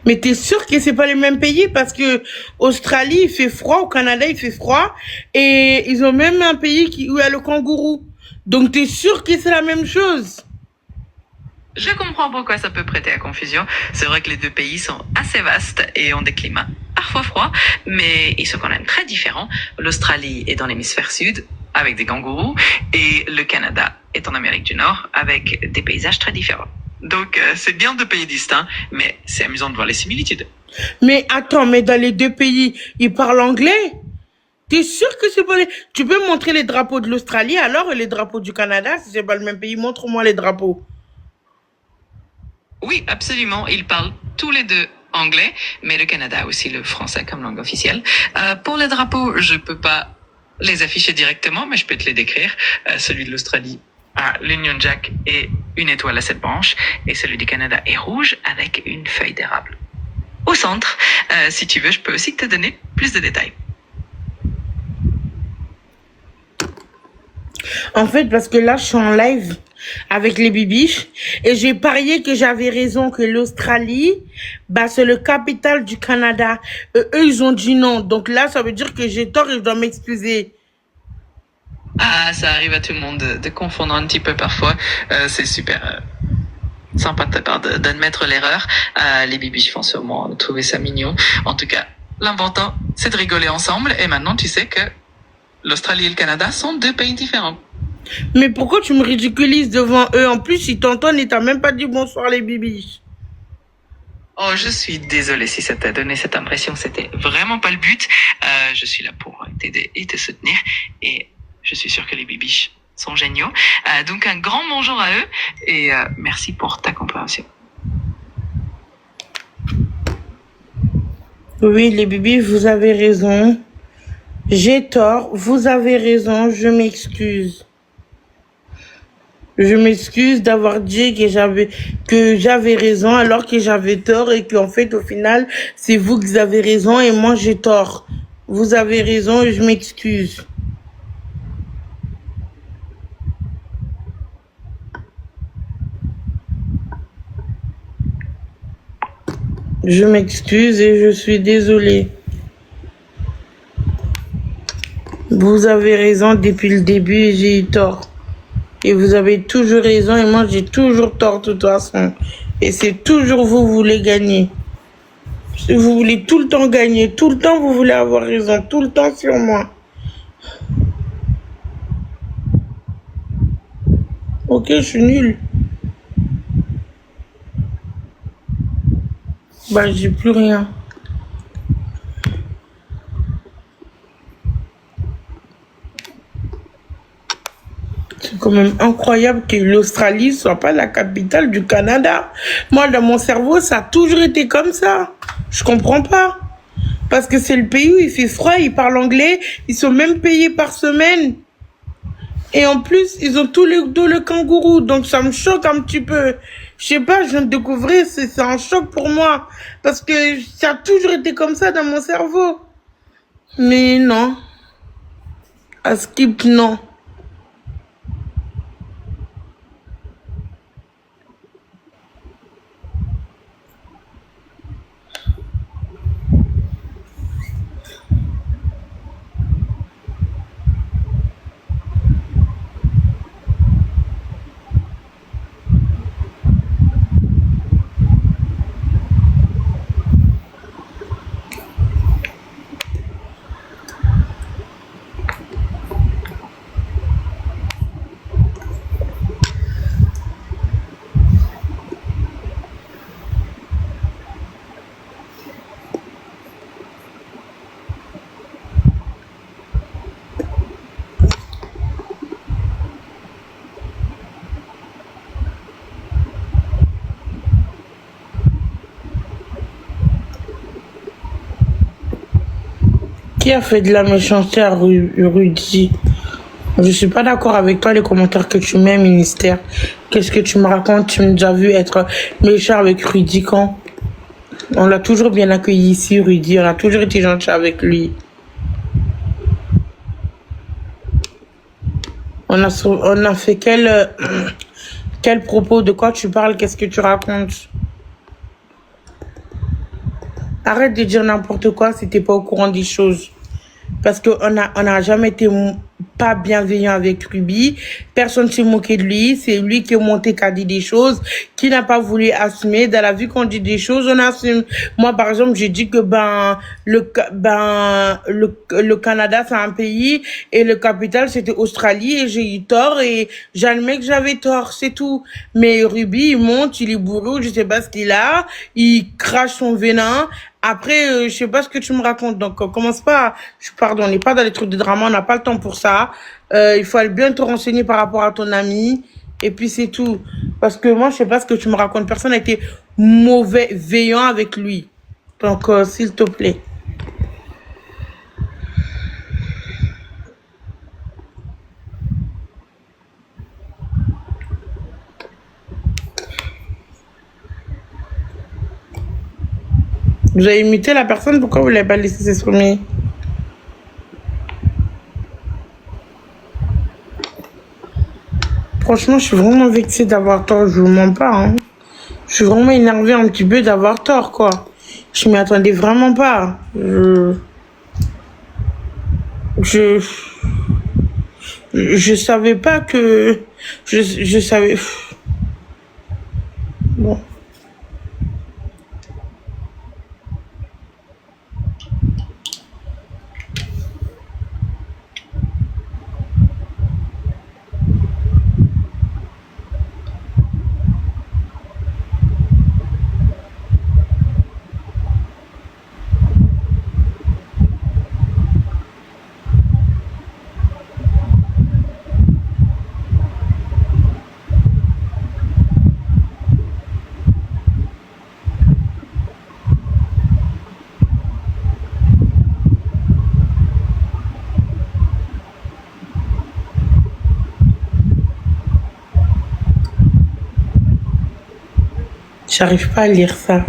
Mais t'es sûr que c'est pas les mêmes pays? Parce que Australie, il fait froid, au Canada, il fait froid. Et ils ont même un pays où il y a le kangourou. Donc, t'es sûr que c'est la même chose? Je comprends pourquoi ça peut prêter à confusion. C'est vrai que les deux pays sont assez vastes et ont des climats parfois froids, mais ils sont quand même très différents. L'Australie est dans l'hémisphère sud, avec des kangourous, et le Canada est en Amérique du Nord, avec des paysages très différents. Donc, c'est bien deux pays distincts, mais c'est amusant de voir les similitudes. Mais attends, mais dans les deux pays, ils parlent anglais? T'es sûr que c'est pas les... Tu peux me montrer les drapeaux de l'Australie alors et les drapeaux du Canada? Si c'est pas le même pays, montre-moi les drapeaux. Oui, absolument. Ils parlent tous les deux anglais, mais le Canada a aussi le français comme langue officielle. Pour les drapeaux, je peux pas les afficher directement, mais je peux te les décrire. Celui de l'Australie a l'Union Jack et une étoile à 7 branches, et celui du Canada est rouge avec une feuille d'érable. Au centre, si tu veux, je peux aussi te donner plus de détails. En fait, parce que là, je suis en live avec les bibiches et j'ai parié que j'avais raison, que l'Australie, bah, c'est le capital du Canada. Eux, ils ont dit non. Donc là, ça veut dire que j'ai tort et je dois m'excuser. Ah, ça arrive à tout le monde de confondre un petit peu parfois. C'est super sympa de ta part d'admettre l'erreur. Les bibiches vont sûrement trouver ça mignon. En tout cas, l'important, c'est de rigoler ensemble. Et maintenant, tu sais que l'Australie et le Canada sont deux pays différents. Mais pourquoi tu me ridiculises devant eux? En plus, ils t'entendent et t'as même pas dit bonsoir les bibis. Oh, je suis désolée si ça t'a donné cette impression. C'était vraiment pas le but. Je suis là pour t'aider et te soutenir. Et je suis sûre que les bibiches sont géniaux. Donc un grand bonjour à eux. Et merci pour ta compréhension. Oui, les bibis, vous avez raison. J'ai tort, vous avez raison, je m'excuse. Je m'excuse d'avoir dit que j'avais raison alors que j'avais tort et qu'en fait, au final, c'est vous qui avez raison et moi j'ai tort. Vous avez raison et je m'excuse. Je m'excuse et je suis désolée. Vous avez raison depuis le début et j'ai eu tort. Et vous avez toujours raison et moi j'ai toujours tort de toute façon. Et c'est toujours vous voulez gagner. Vous voulez tout le temps gagner. Tout le temps vous voulez avoir raison. Tout le temps sur moi. Ok, je suis nulle. Bah j'ai plus rien. C'est quand même incroyable que l'Australie soit pas la capitale du Canada. Moi, dans mon cerveau, ça a toujours été comme ça. Je comprends pas. Parce que c'est le pays où il fait froid, ils parlent anglais, ils sont même payés par semaine. Et en plus, ils ont tous les dos le kangourou. Donc ça me choque un petit peu. Je sais pas, je viens de découvrir, c'est un choc pour moi. Parce que ça a toujours été comme ça dans mon cerveau. Mais non. À Skip, non. Qui a fait de la méchanceté à Rudy? Je suis pas d'accord avec toi, les commentaires que tu mets, ministère. Qu'est-ce que tu me racontes? Tu nous as vu être méchant avec Rudy quand? On l'a toujours bien accueilli ici, Rudy. On a toujours été gentil avec lui. On a fait quel propos? De quoi tu parles? Qu'est-ce que tu racontes? Arrête de dire n'importe quoi si t'es pas au courant des choses. Parce on a jamais été pas bienveillant avec Ruby. Personne s'est moqué de lui. C'est lui qui est monté, qui a dit des choses, qui n'a pas voulu assumer. Dans la vie qu'on dit des choses, on assume. Moi, par exemple, j'ai dit que le Canada, c'est un pays et le capital, c'était Australie et j'ai eu tort et j'admets que j'avais tort, c'est tout. Mais Ruby, il monte, il est bourré, je sais pas ce qu'il a, il crache son venin. Après, je sais pas ce que tu me racontes, donc commence pas. Pardon, on n'est pas dans les trucs de drama, on n'a pas le temps pour ça. Il faut aller bien te renseigner par rapport à ton ami, et puis c'est tout. Parce que moi, je sais pas ce que tu me racontes. Personne n'a été mauvais veillant avec lui. Donc, s'il te plaît. Vous avez imité la personne, pourquoi vous l'avez pas laissé s'exprimer? Franchement, je suis vraiment vexée d'avoir tort, je vous mens pas. Hein. Je suis vraiment énervée un petit peu d'avoir tort, quoi. Je m'y attendais vraiment pas. Je savais pas que... Je savais... Bon. J'arrive pas à lire ça.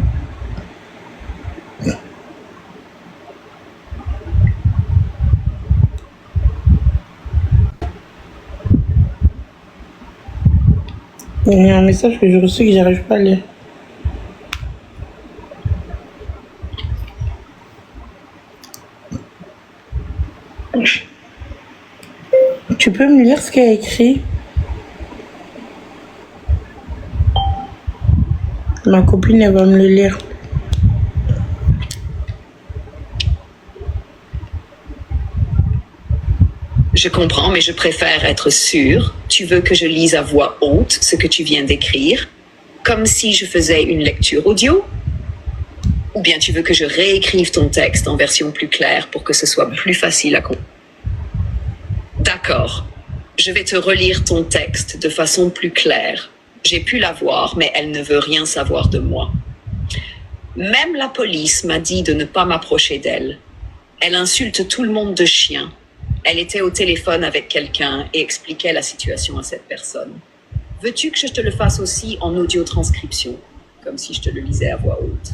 Il y a un message que j'ai reçu que j'arrive pas à lire. Tu peux me lire ce qu'il y a écrit? Ma copine, elle va me le lire. Je comprends, mais je préfère être sûre. Tu veux que je lise à voix haute ce que tu viens d'écrire, comme si je faisais une lecture audio? Ou bien tu veux que je réécrive ton texte en version plus claire pour que ce soit plus facile à comprendre? D'accord. Je vais te relire ton texte de façon plus claire. J'ai pu la voir, mais elle ne veut rien savoir de moi. Même la police m'a dit de ne pas m'approcher d'elle. Elle insulte tout le monde de chien. Elle était au téléphone avec quelqu'un et expliquait la situation à cette personne. Veux-tu que je te le fasse aussi en audio-transcription, comme si je te le lisais à voix haute?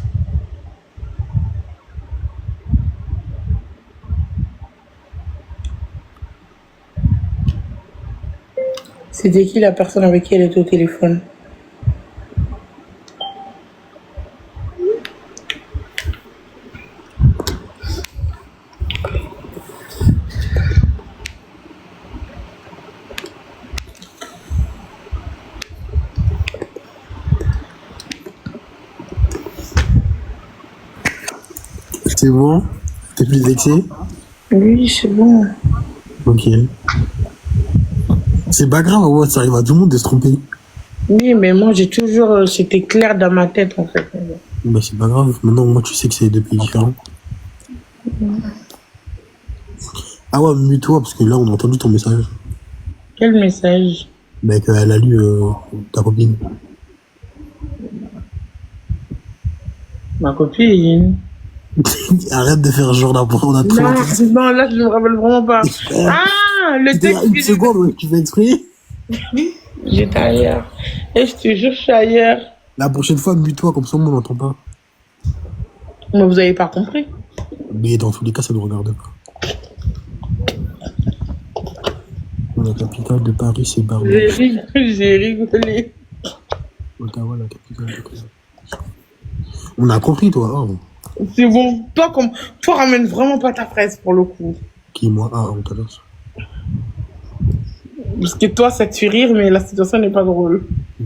C'était qui la personne avec qui elle était au téléphone? C'est bon? T'es plus vexé? Oui, c'est bon. Ok. C'est pas grave, ouais, ça arrive à tout le monde de se tromper. Oui, mais moi, j'ai toujours... c'était clair dans ma tête, en fait. Bah, c'est pas grave. Maintenant, moi, tu sais que c'est deux pays différents. Ah ouais, mute-toi, parce que là, on a entendu ton message. Quel message? Bah, qu'elle a lu ta copine. Ma copine. Arrête de faire genre d'apprendre, on a trop entendu. Non, là, je me rappelle vraiment pas. Ah, le C'était il y a texte une seconde, ouais, tu fais exprès. J'étais ailleurs. Et je te jure, je suis ailleurs. La prochaine fois, mute-toi, comme ça, on n'entend pas. Mais vous avez pas compris. Mais dans tous les cas, ça ne nous regarde pas. La capitale de Paris, c'est Barbie. J'ai rigolé. Ottawa, la capitale de Paris. On a compris, toi. Oh. C'est bon. Toi, ramène vraiment pas ta fraise pour le coup. Qui, moi? Ah, on t'a dit. Parce que toi, ça te fait rire, mais la situation n'est pas drôle. Je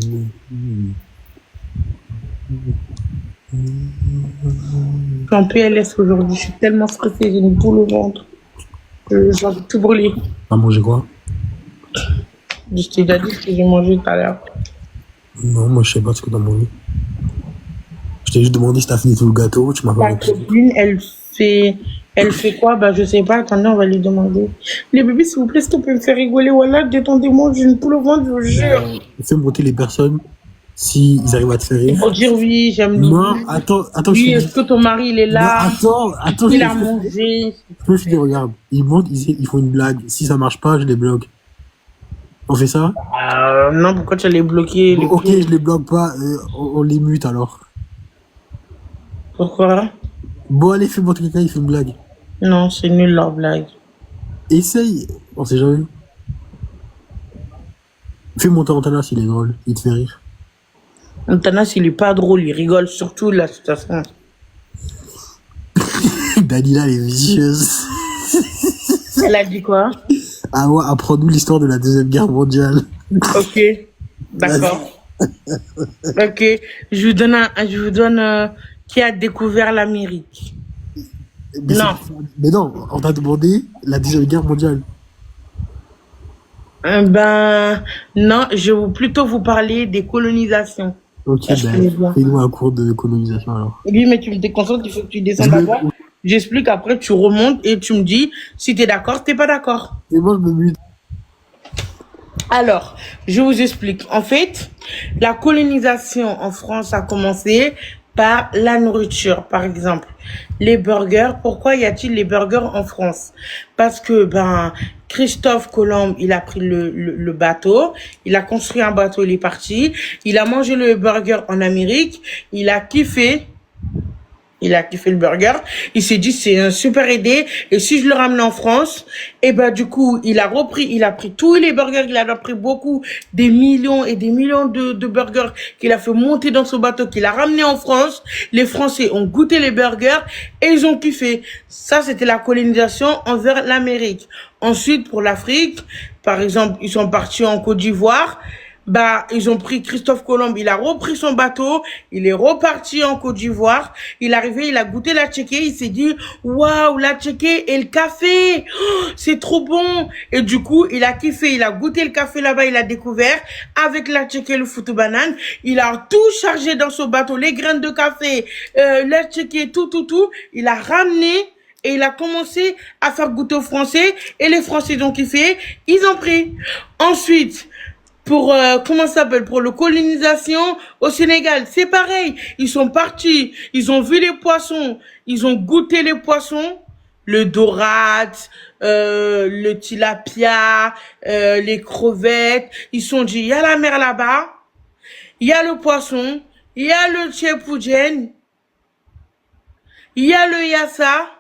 suis en PLS aujourd'hui. Je suis tellement stressée. J'ai une boule au ventre. J'ai envie de tout brûler. T'as mangé quoi? Je t'ai déjà dit ce que j'ai mangé tout à l'heure. Non, moi, je sais pas ce que t'as mangé. Je t'ai juste demandé si t'as fini tout le gâteau. Tu m'as pas Ma répondu. copine, elle fait quoi? Bah, je sais pas. Attendez, on va lui demander. Les bébés, s'il vous plaît, est-ce que vous pouvez me faire rigoler? Voilà, détendez-moi. J'ai une boule au ventre, je vous jure. Fais monter les personnes s'ils arrivent à te faire rire. Faut dire oui, j'aime les Non, bébés. attends, Oui, je est-ce que ton mari, il est Non, là? attends, Il a mangé. je te dis, regarde, ils montent, ils font une blague. Si ça marche pas, je les bloque. On fait ça? Non, pourquoi tu allais bloquer les Ok, je les bloque pas, on les mute alors. Pourquoi? Bon, allez, fais-moi quelqu'un, il fait une blague. Non, c'est nul leur blague. Essaye, on sait jamais. Fais monter Antana s'il est drôle, il te fait rire. Antanas, il est pas drôle, il rigole surtout la situation. Dalila, elle est vicieuse. Elle a dit quoi? Ah ouais, apprends-nous l'histoire de la Deuxième Guerre mondiale. Ok, d'accord. Ok, je vous donne qui a découvert l'Amérique. Mais Non. Mais non, on t'a demandé la Deuxième Guerre mondiale. Ben, non, je vais plutôt vous parler des colonisations. Ok, Ça, je connais bien. fais-nous un cours de colonisation alors. Oui, mais tu me déconcentres, il faut que tu descendes d'abord. J'explique, après tu remontes et tu me dis si t'es d'accord, t'es pas d'accord. Et moi, je me mute. Alors, je vous explique. En fait, la colonisation en France a commencé par la nourriture. Par exemple, les burgers. Pourquoi y a-t-il les burgers en France? Parce que, Christophe Colomb, il a pris le bateau, il a construit un bateau, il est parti, il a mangé le burger en Amérique, il a kiffé. Il a kiffé le burger. Il s'est dit, c'est un super idée. Et si je le ramène en France, du coup, il a pris tous les burgers, il a pris beaucoup, des millions et des millions de burgers qu'il a fait monter dans son bateau, qu'il a ramené en France. Les Français ont goûté les burgers et ils ont kiffé. Ça, c'était la colonisation envers l'Amérique. Ensuite, pour l'Afrique, par exemple, ils sont partis en Côte d'Ivoire. Ils ont pris Christophe Colomb, il a repris son bateau, il est reparti en Côte d'Ivoire, il est arrivé, il a goûté la tchéké, il s'est dit, waouh, la tchéké et le café, c'est trop bon. Et du coup, il a kiffé, il a goûté le café là-bas, il a découvert, avec la tchéké, le foutu banane, il a tout chargé dans son bateau, les graines de café, la tchéké, tout, il a ramené, et il a commencé à faire goûter aux Français, et les Français ont kiffé, ils ont pris. Ensuite, pour pour le colonisation au Sénégal, c'est pareil. Ils sont partis, ils ont vu les poissons, ils ont goûté les poissons, le dorade, le tilapia, les crevettes. Ils se sont dit, il y a la mer là-bas, il y a le poisson, il y a le tchèpoudjen, il y a le yassa.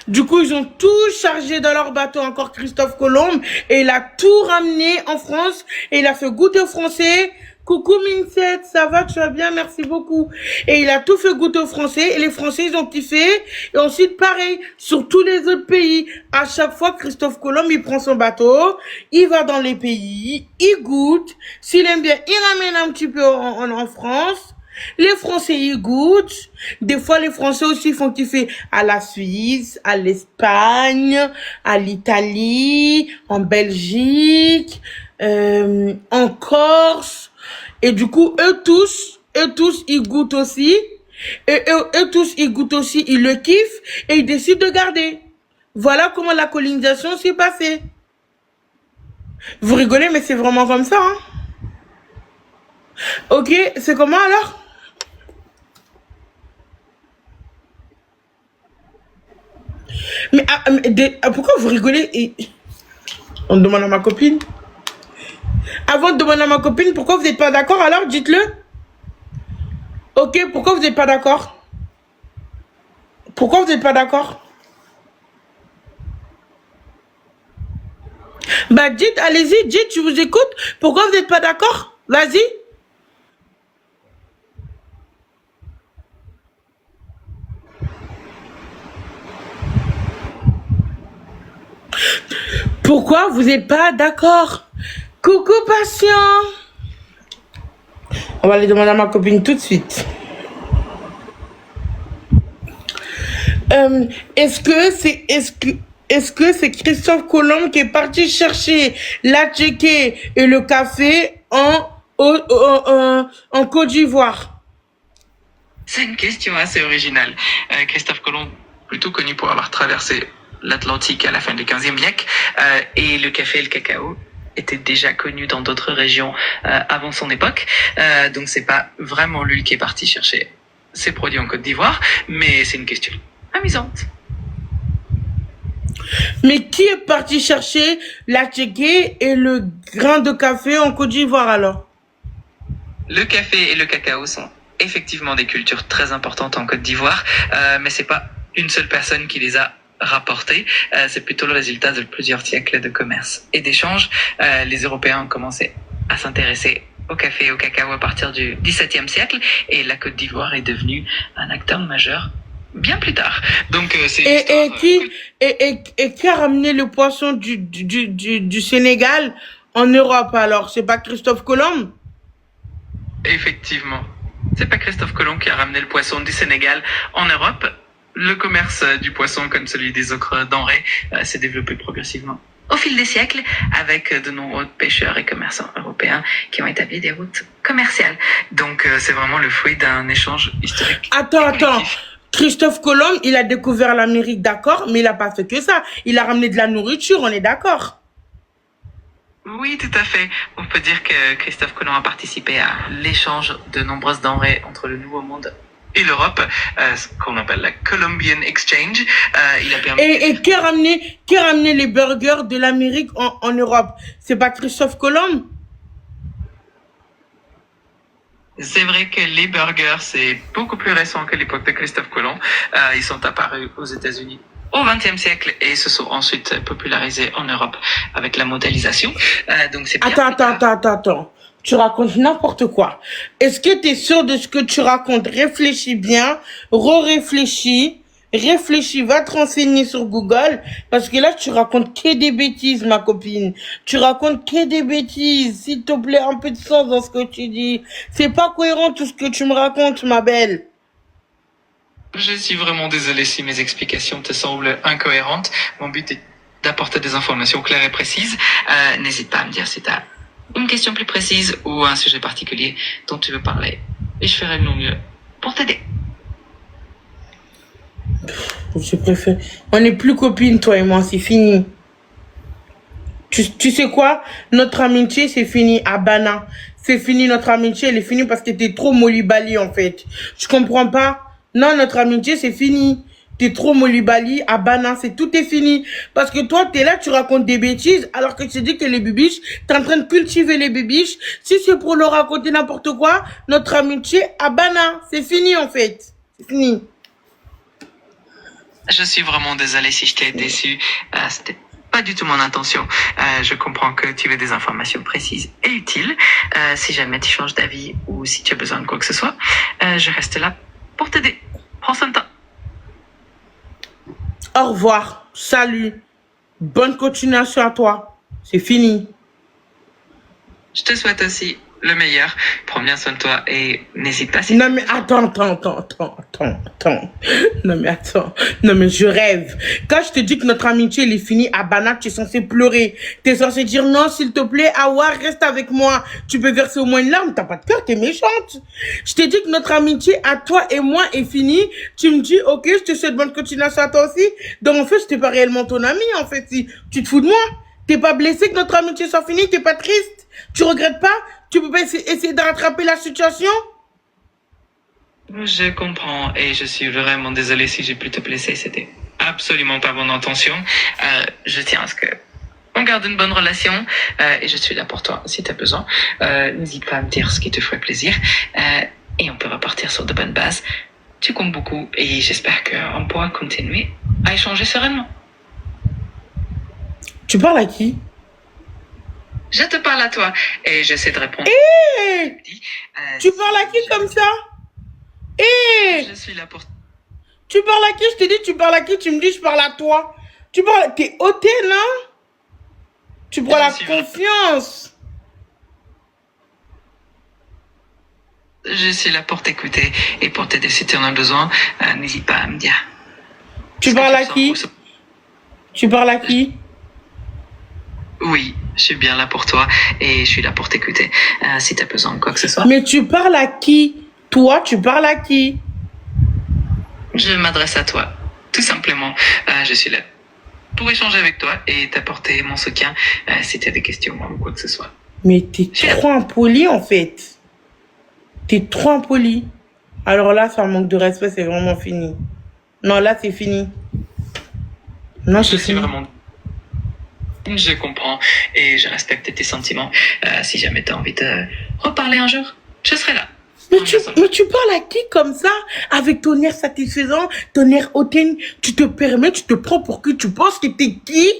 Du coup, ils ont tout chargé dans leur bateau, encore Christophe Colomb, et il a tout ramené en France, et il a fait goûter aux Français. Coucou Mincette, ça va, tu vas bien, merci beaucoup. Et il a tout fait goûter aux Français, et les Français, ils ont kiffé. Et ensuite, pareil, sur tous les autres pays. À chaque fois, Christophe Colomb, il prend son bateau, il va dans les pays, il goûte. S'il aime bien, il ramène un petit peu en France. Les Français y goûtent. Des fois, les Français aussi font kiffer à la Suisse, à l'Espagne, à l'Italie, en Belgique, en Corse. Et du coup, eux tous, ils goûtent aussi. Et eux tous, ils goûtent aussi, ils le kiffent et ils décident de garder. Voilà comment la colonisation s'est passée. Vous rigolez, mais c'est vraiment comme ça, hein? Ok, c'est comment alors? Mais, pourquoi vous rigolez? On demande à ma copine. Avant de demander à ma copine, pourquoi vous n'êtes pas d'accord, alors dites-le. Ok, pourquoi vous n'êtes pas d'accord? Pourquoi vous n'êtes pas d'accord? Dites, allez-y, dites, je vous écoute. Pourquoi vous n'êtes pas d'accord? Vas-y. Pourquoi vous n'êtes pas d'accord? Coucou patient. On va aller demander à ma copine tout de suite. Est-ce que c'est Christophe Colomb qui est parti chercher la tchéké et le café en Côte d'Ivoire? C'est une question assez originale. Christophe Colomb, plutôt connu pour avoir traversé l'Atlantique à la fin du XVe siècle, et le café et le cacao étaient déjà connus dans d'autres régions avant son époque. Donc c'est pas vraiment lui qui est parti chercher ses produits en Côte d'Ivoire, mais c'est une question amusante. Mais qui est parti chercher la tchéké et le grain de café en Côte d'Ivoire alors? Le café et le cacao sont effectivement des cultures très importantes en Côte d'Ivoire, mais c'est pas une seule personne qui les a rapportés. C'est plutôt le résultat de plusieurs siècles de commerce et d'échanges. Les Européens ont commencé à s'intéresser au café et au cacao à partir du XVIIe siècle, et la Côte d'Ivoire est devenue un acteur majeur bien plus tard. Donc c'est qui a ramené le poisson du Sénégal en Europe alors? C'est pas Christophe Colomb? Effectivement, c'est pas Christophe Colomb qui a ramené le poisson du Sénégal en Europe. Le commerce du poisson, comme celui des autres denrées, s'est développé progressivement au fil des siècles, avec de nombreux pêcheurs et commerçants européens qui ont établi des routes commerciales. Donc c'est vraiment le fruit d'un échange historique. Attends. Christophe Colomb, il a découvert l'Amérique, d'accord, mais il a pas fait que ça. Il a ramené de la nourriture, on est d'accord. Oui, tout à fait. On peut dire que Christophe Colomb a participé à l'échange de nombreuses denrées entre le Nouveau Monde et l'Europe, ce qu'on appelle la Columbian Exchange. Il a permis... Et qui a ramené les burgers de l'Amérique en Europe? C'est pas Christophe Colomb? C'est vrai que les burgers, c'est beaucoup plus récent que l'époque de Christophe Colomb. Ils sont apparus aux États-Unis au XXe siècle et se sont ensuite popularisés en Europe avec la mondialisation. Donc c'est bien. Attends. Tu racontes n'importe quoi. Est-ce que tu es sûr de ce que tu racontes? Réfléchis bien, réfléchis, va te renseigner sur Google, parce que là, tu racontes que des bêtises, ma copine. Tu racontes que des bêtises. S'il te plaît, un peu de sens dans ce que tu dis. C'est pas cohérent tout ce que tu me racontes, ma belle. Je suis vraiment désolé si mes explications te semblent incohérentes. Mon but est d'apporter des informations claires et précises. N'hésite pas à me dire si tu as une question plus précise ou un sujet particulier dont tu veux parler. Et je ferai de mon mieux pour t'aider. Je préfère. On n'est plus copines, toi et moi, c'est fini. Tu sais quoi? Notre amitié, c'est fini. Abana. C'est fini, notre amitié, elle est finie parce que t'es trop molibali, en fait. Je comprends pas. Non, notre amitié, c'est fini. T'es trop molibali, Abana, c'est tout est fini. Parce que toi, t'es là, tu racontes des bêtises, alors que tu dis que les bibiches, t'es en train de cultiver les bibiches. Si c'est pour leur raconter n'importe quoi, notre amitié, Abana, c'est fini, en fait. C'est fini. Je suis vraiment désolée si je t'ai déçu. C'était pas du tout mon intention. Je comprends que tu veux des informations précises et utiles. Si jamais tu changes d'avis ou si tu as besoin de quoi que ce soit, je reste là pour t'aider. Prends soin de toi. Au revoir. Salut. Bonne continuation à toi. C'est fini. Je te souhaite aussi le meilleur. Prends bien soin de toi et n'hésite pas si... Non mais attends. Non mais attends. Non mais je rêve. Quand je te dis que notre amitié elle est finie, Abana, tu es censé pleurer. Tu es censé dire non s'il te plaît, Awa, reste avec moi. Tu peux verser au moins une larme, t'as pas de cœur, t'es méchante. Je t'ai dit que notre amitié à toi et moi est finie. Tu me dis ok, je te souhaite bonne continuation à toi aussi. Donc en fait, je t'ai pas réellement ton ami en fait. Si tu te fous de moi, t'es pas blessé que notre amitié soit finie, t'es pas triste. Tu regrettes pas? Tu peux pas essayer de rattraper la situation? Je comprends et je suis vraiment désolée si j'ai pu te blesser. C'était absolument pas mon intention. Je tiens à ce que on garde une bonne relation et je suis là pour toi si tu as besoin. N'hésite pas à me dire ce qui te ferait plaisir et on peut repartir sur de bonnes bases. Tu comptes beaucoup et j'espère qu'on pourra continuer à échanger sereinement. Tu parles à qui? Je te parle à toi et j'essaie de répondre. Hey, tu parles à qui comme ça? Hey, je suis là pour... Tu parles à qui? Je te dis tu parles à qui? Tu me dis je parle à toi. Tu parles... T'es ôté, non? Tu prends la confiance. Je suis là pour t'écouter et pour t'aider si tu en as besoin. N'hésite pas à me dire. Tu parles à qui? Tu parles à qui? Oui, je suis bien là pour toi et je suis là pour t'écouter si tu as besoin de quoi que ce soit. Mais tu parles à qui? Toi, tu parles à qui? Je m'adresse à toi, tout simplement. Je suis là pour échanger avec toi et t'apporter mon soutien si tu as des questions ou quoi que ce soit. Mais t'es trop impoli en fait. T'es trop impoli. Alors là, c'est un manque de respect, c'est vraiment fini. Non, là, c'est fini. Non, je suis vraiment... Je comprends et je respecte tes sentiments. Si jamais tu as envie de reparler un jour, je serai là. Mais tu parles à qui comme ça? Avec ton air satisfaisant, ton air hautaine, tu te permets, tu te prends pour qui? Tu penses que t'es qui?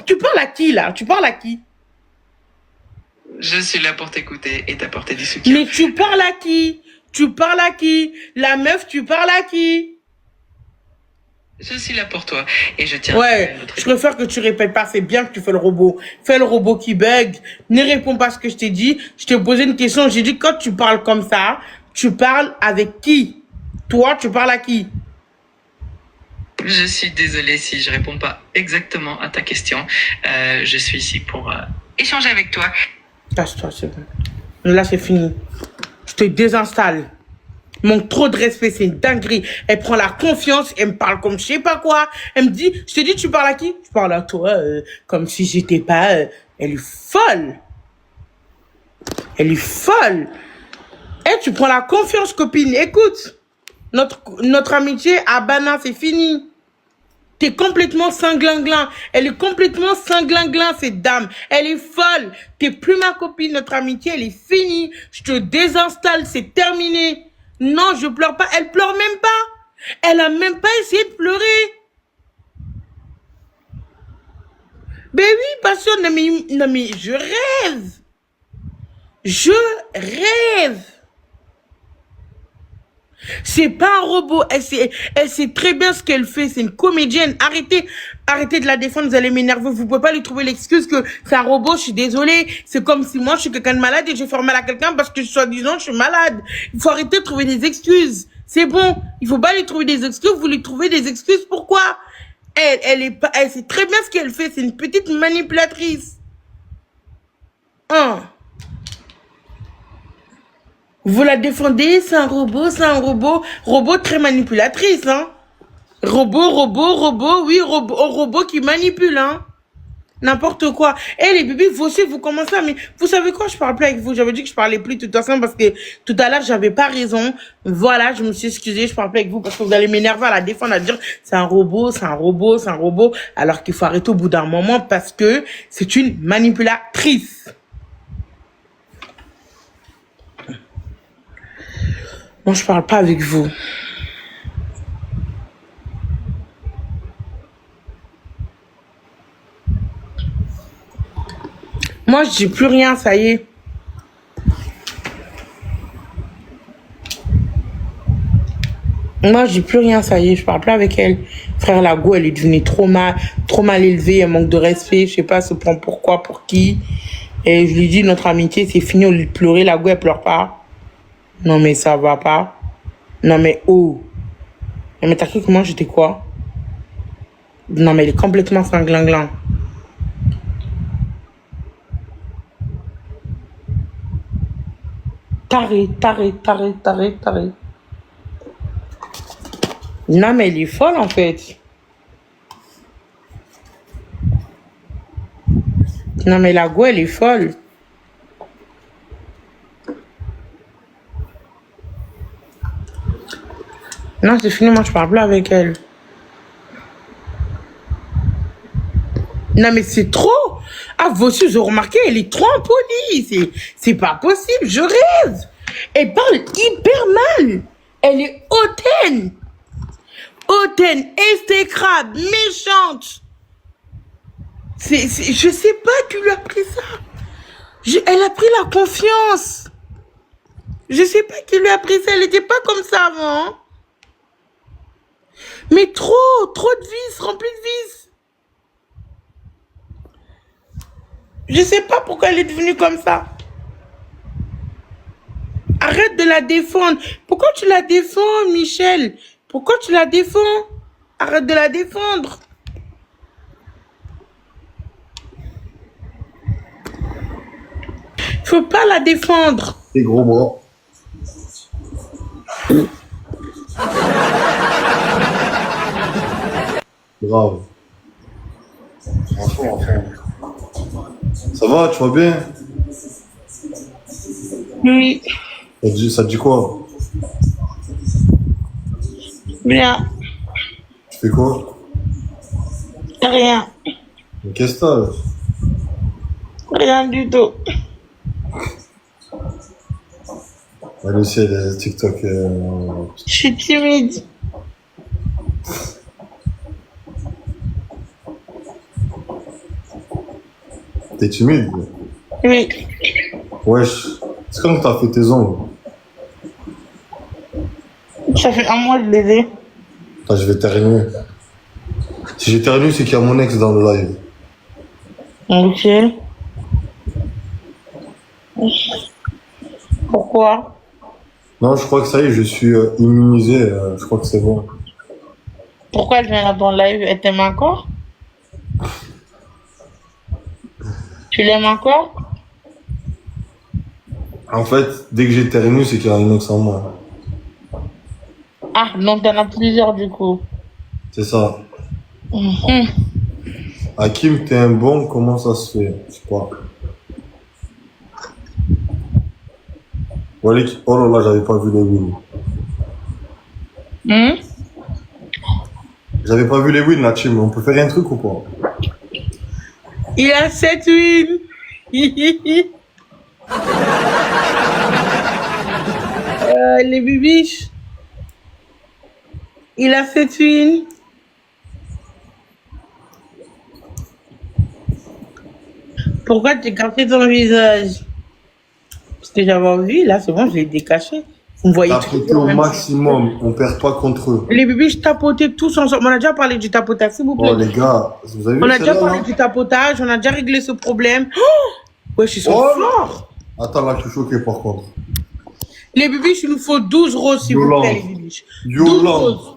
Tu parles à qui là? Tu parles à qui? Je suis là pour t'écouter et t'apporter du soutien. Mais tu parles à qui? Tu parles à qui? La meuf, tu parles à qui? Je suis là pour toi et je tiens... Ouais, je préfère que tu répètes pas, c'est bien que tu fais le robot. Fais le robot qui bug, ne réponds pas à ce que je t'ai dit. Je t'ai posé une question, j'ai dit quand tu parles comme ça, tu parles avec qui? Toi, tu parles à qui? Je suis désolée si je réponds pas exactement à ta question. Je suis ici pour échanger avec toi. Cache-toi, c'est bon. Là, c'est fini. Je te désinstalle. Manque trop de respect, c'est une dinguerie. Elle prend la confiance, elle me parle comme je sais pas quoi. Elle me dit, je te dis, tu parles à qui? Je parle à toi, comme si j'étais pas... Elle est folle. Elle est folle. Eh, tu prends la confiance, copine. Écoute, notre amitié à Bana, c'est fini. T'es complètement cinglingling. Elle est complètement cinglingling, cette dame. Elle est folle. T'es plus ma copine. Notre amitié, elle est finie. Je te désinstalle, c'est terminé. Non, je pleure pas. Elle pleure même pas. Elle a même pas essayé de pleurer. Ben oui, passion. Non mais je rêve. Je rêve. C'est pas un robot. Elle sait très bien ce qu'elle fait. C'est une comédienne. Arrêtez de la défendre. Vous allez m'énerver. Vous pouvez pas lui trouver l'excuse que c'est un robot. Je suis désolée. C'est comme si moi, je suis quelqu'un de malade et je vais faire mal à quelqu'un parce que soi-disant, je suis malade. Il faut arrêter de trouver des excuses. C'est bon. Il faut pas lui trouver des excuses. Vous lui trouvez des excuses. Pourquoi? Elle sait très bien ce qu'elle fait. C'est une petite manipulatrice. Hein? Vous la défendez, c'est un robot, robot très manipulatrice, hein. Robot, oui, robot qui manipule, hein. N'importe quoi. Eh les bébés, vous aussi, vous commencez à... Mais vous savez quoi, je parle plus avec vous. J'avais dit que je parlais plus de toute façon parce que tout à l'heure, j'avais pas raison. Voilà, je me suis excusée, je parle plus avec vous parce que vous allez m'énerver à la défendre, à dire c'est un robot, alors qu'il faut arrêter au bout d'un moment parce que c'est une manipulatrice. Moi, je parle pas avec vous. Moi, je dis plus rien, ça y est. Moi, je dis plus rien, ça y est. Je parle plus avec elle. Frère Lago, elle est devenue trop mal élevée. Elle manque de respect. Je sais pas, elle se prend pourquoi, pour qui. Et je lui dis, notre amitié, c'est fini. Au lieu de pleurer, Lago, elle pleure pas. Non, mais ça va pas. Non, mais oh. Non, mais t'as cru que moi, j'étais quoi? Non, mais elle est complètement cinglingling. Taré. Non, mais elle est folle, en fait. Non, mais la go, elle est folle. Non, c'est fini, moi, je parle plus avec elle. Non, mais c'est trop. Ah, vous aussi, vous avez remarqué, elle est trop impolie. C'est pas possible, je rêve. Elle parle hyper mal. Elle est hautaine. Hautaine, exécrable, méchante. Je sais pas qui lui a pris ça. Elle a pris la confiance. Je sais pas qui lui a pris ça. Elle était pas comme ça avant. Mais trop de vices, rempli de vices. Je sais pas pourquoi elle est devenue comme ça. Arrête de la défendre. Pourquoi tu la défends, Michel? Pourquoi tu la défends? Arrête de la défendre. Faut pas la défendre. Les gros bras. Grave. Franchement. Ça va, tu vas bien? Oui. Ça te dit quoi? Bien. Tu fais quoi? Rien. Mais qu'est-ce que t'as? Rien du tout. Elle aussi, elle est TikTok. Je suis timide. T'es timide? Oui. Wesh. C'est comme que t'as fait tes ongles. Ça fait un mois que je les ai. Attends, je vais éternuer. Si j'éternue, c'est qu'il y a mon ex dans le live. Ok. Pourquoi? Non, je crois que ça y est, je suis immunisé. Je crois que c'est bon. Pourquoi elle vient là dans le live? Elle t'aime encore? Tu l'aimes encore? En fait, dès que j'éternue, c'est qu'il y a un ex en moi. Ah, non, t'en as plusieurs du coup. C'est ça. Mhm. Hakim, t'es un bon, comment ça se fait? Je sais pas. Walid, oh là là, j'avais pas vu les wins. Hmm? J'avais pas vu les wins, la team. On peut faire un truc ou pas? Il a 7 wins. Les bibiches. Il a 7 wins. Pourquoi tu cachais ton visage? Parce que j'avais vu, là, c'est bon, je l'ai décaché. Vous me voyez Tapoter toujours, au même si- maximum, on perd pas contre eux. Les bibiches tapotaient tous ensemble. On a déjà parlé du tapotage, s'il vous plaît. Oh les gars, vous avez vu On a déjà celle-là, parlé là du tapotage, on a déjà réglé ce problème. Oh ouais, je suis Oh fort. Attends, là, je suis choqué par contre. Les bibiches, il nous faut 12 roses, s'il vous Yolande. plaît, les bibiches. 12 Yolande. roses.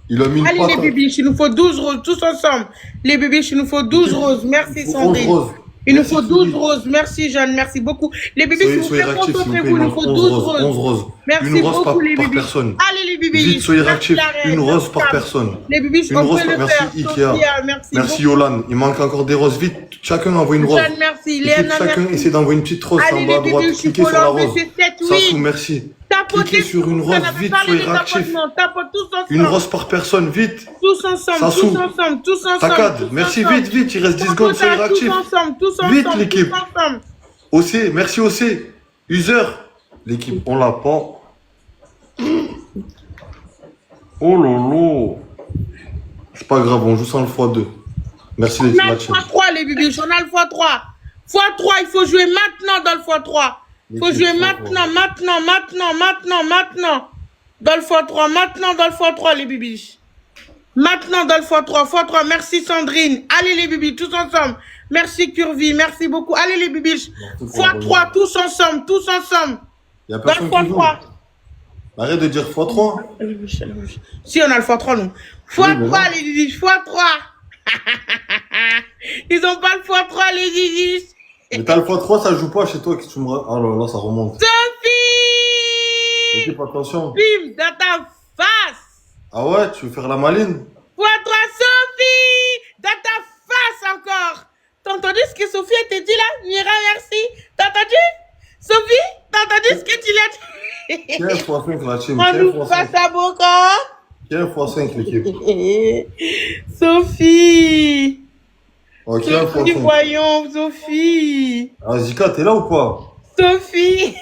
Il a mis une Allez, les patate. bibiches, il nous faut 12 roses, tous ensemble. Les bibiches, il nous faut 12 roses. Merci, Il faut Sandrine. 11 roses. Il nous Merci, faut 12 Sylvie. roses. Merci, Jeanne. Merci beaucoup. Les bibiches, s'il vous Soyez plaît, réactifs, s'il vous plaît. concentrez-vous. Il Il nous manque faut 11 12 roses. 11 roses. roses. Merci Une rose beaucoup, les par bibiches. personne. Allez, les bibiches. Vite, soyez Merci, réactifs. la reine. Une rose par Merci. personne. Les bibiches, Une on rose peut par... le Merci, faire. Ikea. Sophia, merci Merci, beaucoup. Yolan. Il manque encore des roses. Vite, chacun envoie une rose. Jeanne, merci. Équipe, Léana, chacun merci. essaie d'envoyer une petite rose en Allez, bas à les droite. bibiches, il Cliquez faut sur la l'enlever, rose. c'est 7, Sassou, oui. merci. Tapotez Cliquez sur une tous, rose. on avait Vite, parlé soyez des réactifs. tapotements. Tapote tous ensemble. Une rose par personne, vite. Tous ensemble, Sassou. tous ensemble, tous ensemble. Takad, tous merci, ensemble. vite, vite. Il reste 10 secondes, soyez Tapotage, réactifs. tous ensemble, tous ensemble. Vite, l'équipe. Tous ensemble. OC, merci OC. User. L'équipe, on l'a pas. Oh lolo. C'est pas grave, on joue sans le x2. Merci les On a le matchs. x3, les bibiches, on a le x3. x3, il faut jouer maintenant dans le x3. Il faut jouer maintenant. Dans le x3, maintenant dans le x3, les bibiches. Maintenant dans le x3, x3, merci Sandrine. Allez les bibiches, tous ensemble. Merci Curvy, merci beaucoup. Allez les bibiches. x3, tous ensemble. Il y a Dans le personne qui joue. x3. Arrête de dire x3. Si, on a le x3, nous. Oui, mais non. x3, les bibiches, x3. Ils ont pas le x3, les bibiches. Mais t'as le x3, ça joue pas chez toi. Que tu me... Ah là là, ça remonte. Sophie! Équipe, attention. Bim, dans ta face. Ah ouais, tu veux faire la maline? x3, Sophie! Dans ta face encore. T'as entendu ce que Sophie a dit là? Mira, merci. T'as entendu? Sophie, t'as entendu ce que tu lui as dit? Tiens, x5 la team. On Tiens, nous passe x5. à beau corps. Tiens, x5 l'équipe. Sophie! Ok, Sophie, x5. voyons, Sophie! Ah, Zika, t'es là ou pas? Sophie!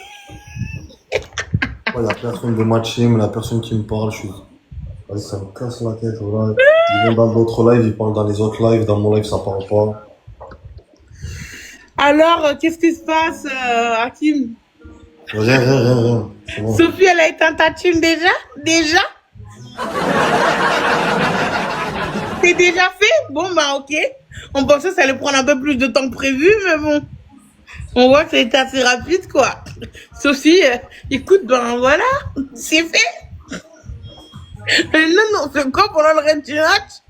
Il n'y a personne de ma team, la personne qui me parle, je suis... Vas-y, ça me casse la tête, voilà. Ils vont dans d'autres lives, ils parlent dans les autres lives, dans mon live, ça parle pas. Alors, qu'est-ce qui se passe, Hakim? Rien. C'est bon. Sophie, elle a éteint ta team déjà? C'est déjà fait? Bon, bah, ok. On pensait que ça allait prendre un peu plus de temps que prévu, mais bon. On voit que ça a été assez rapide, quoi. Sophie, écoute, ben voilà, c'est fait. Non, c'est quoi pendant le reste du match?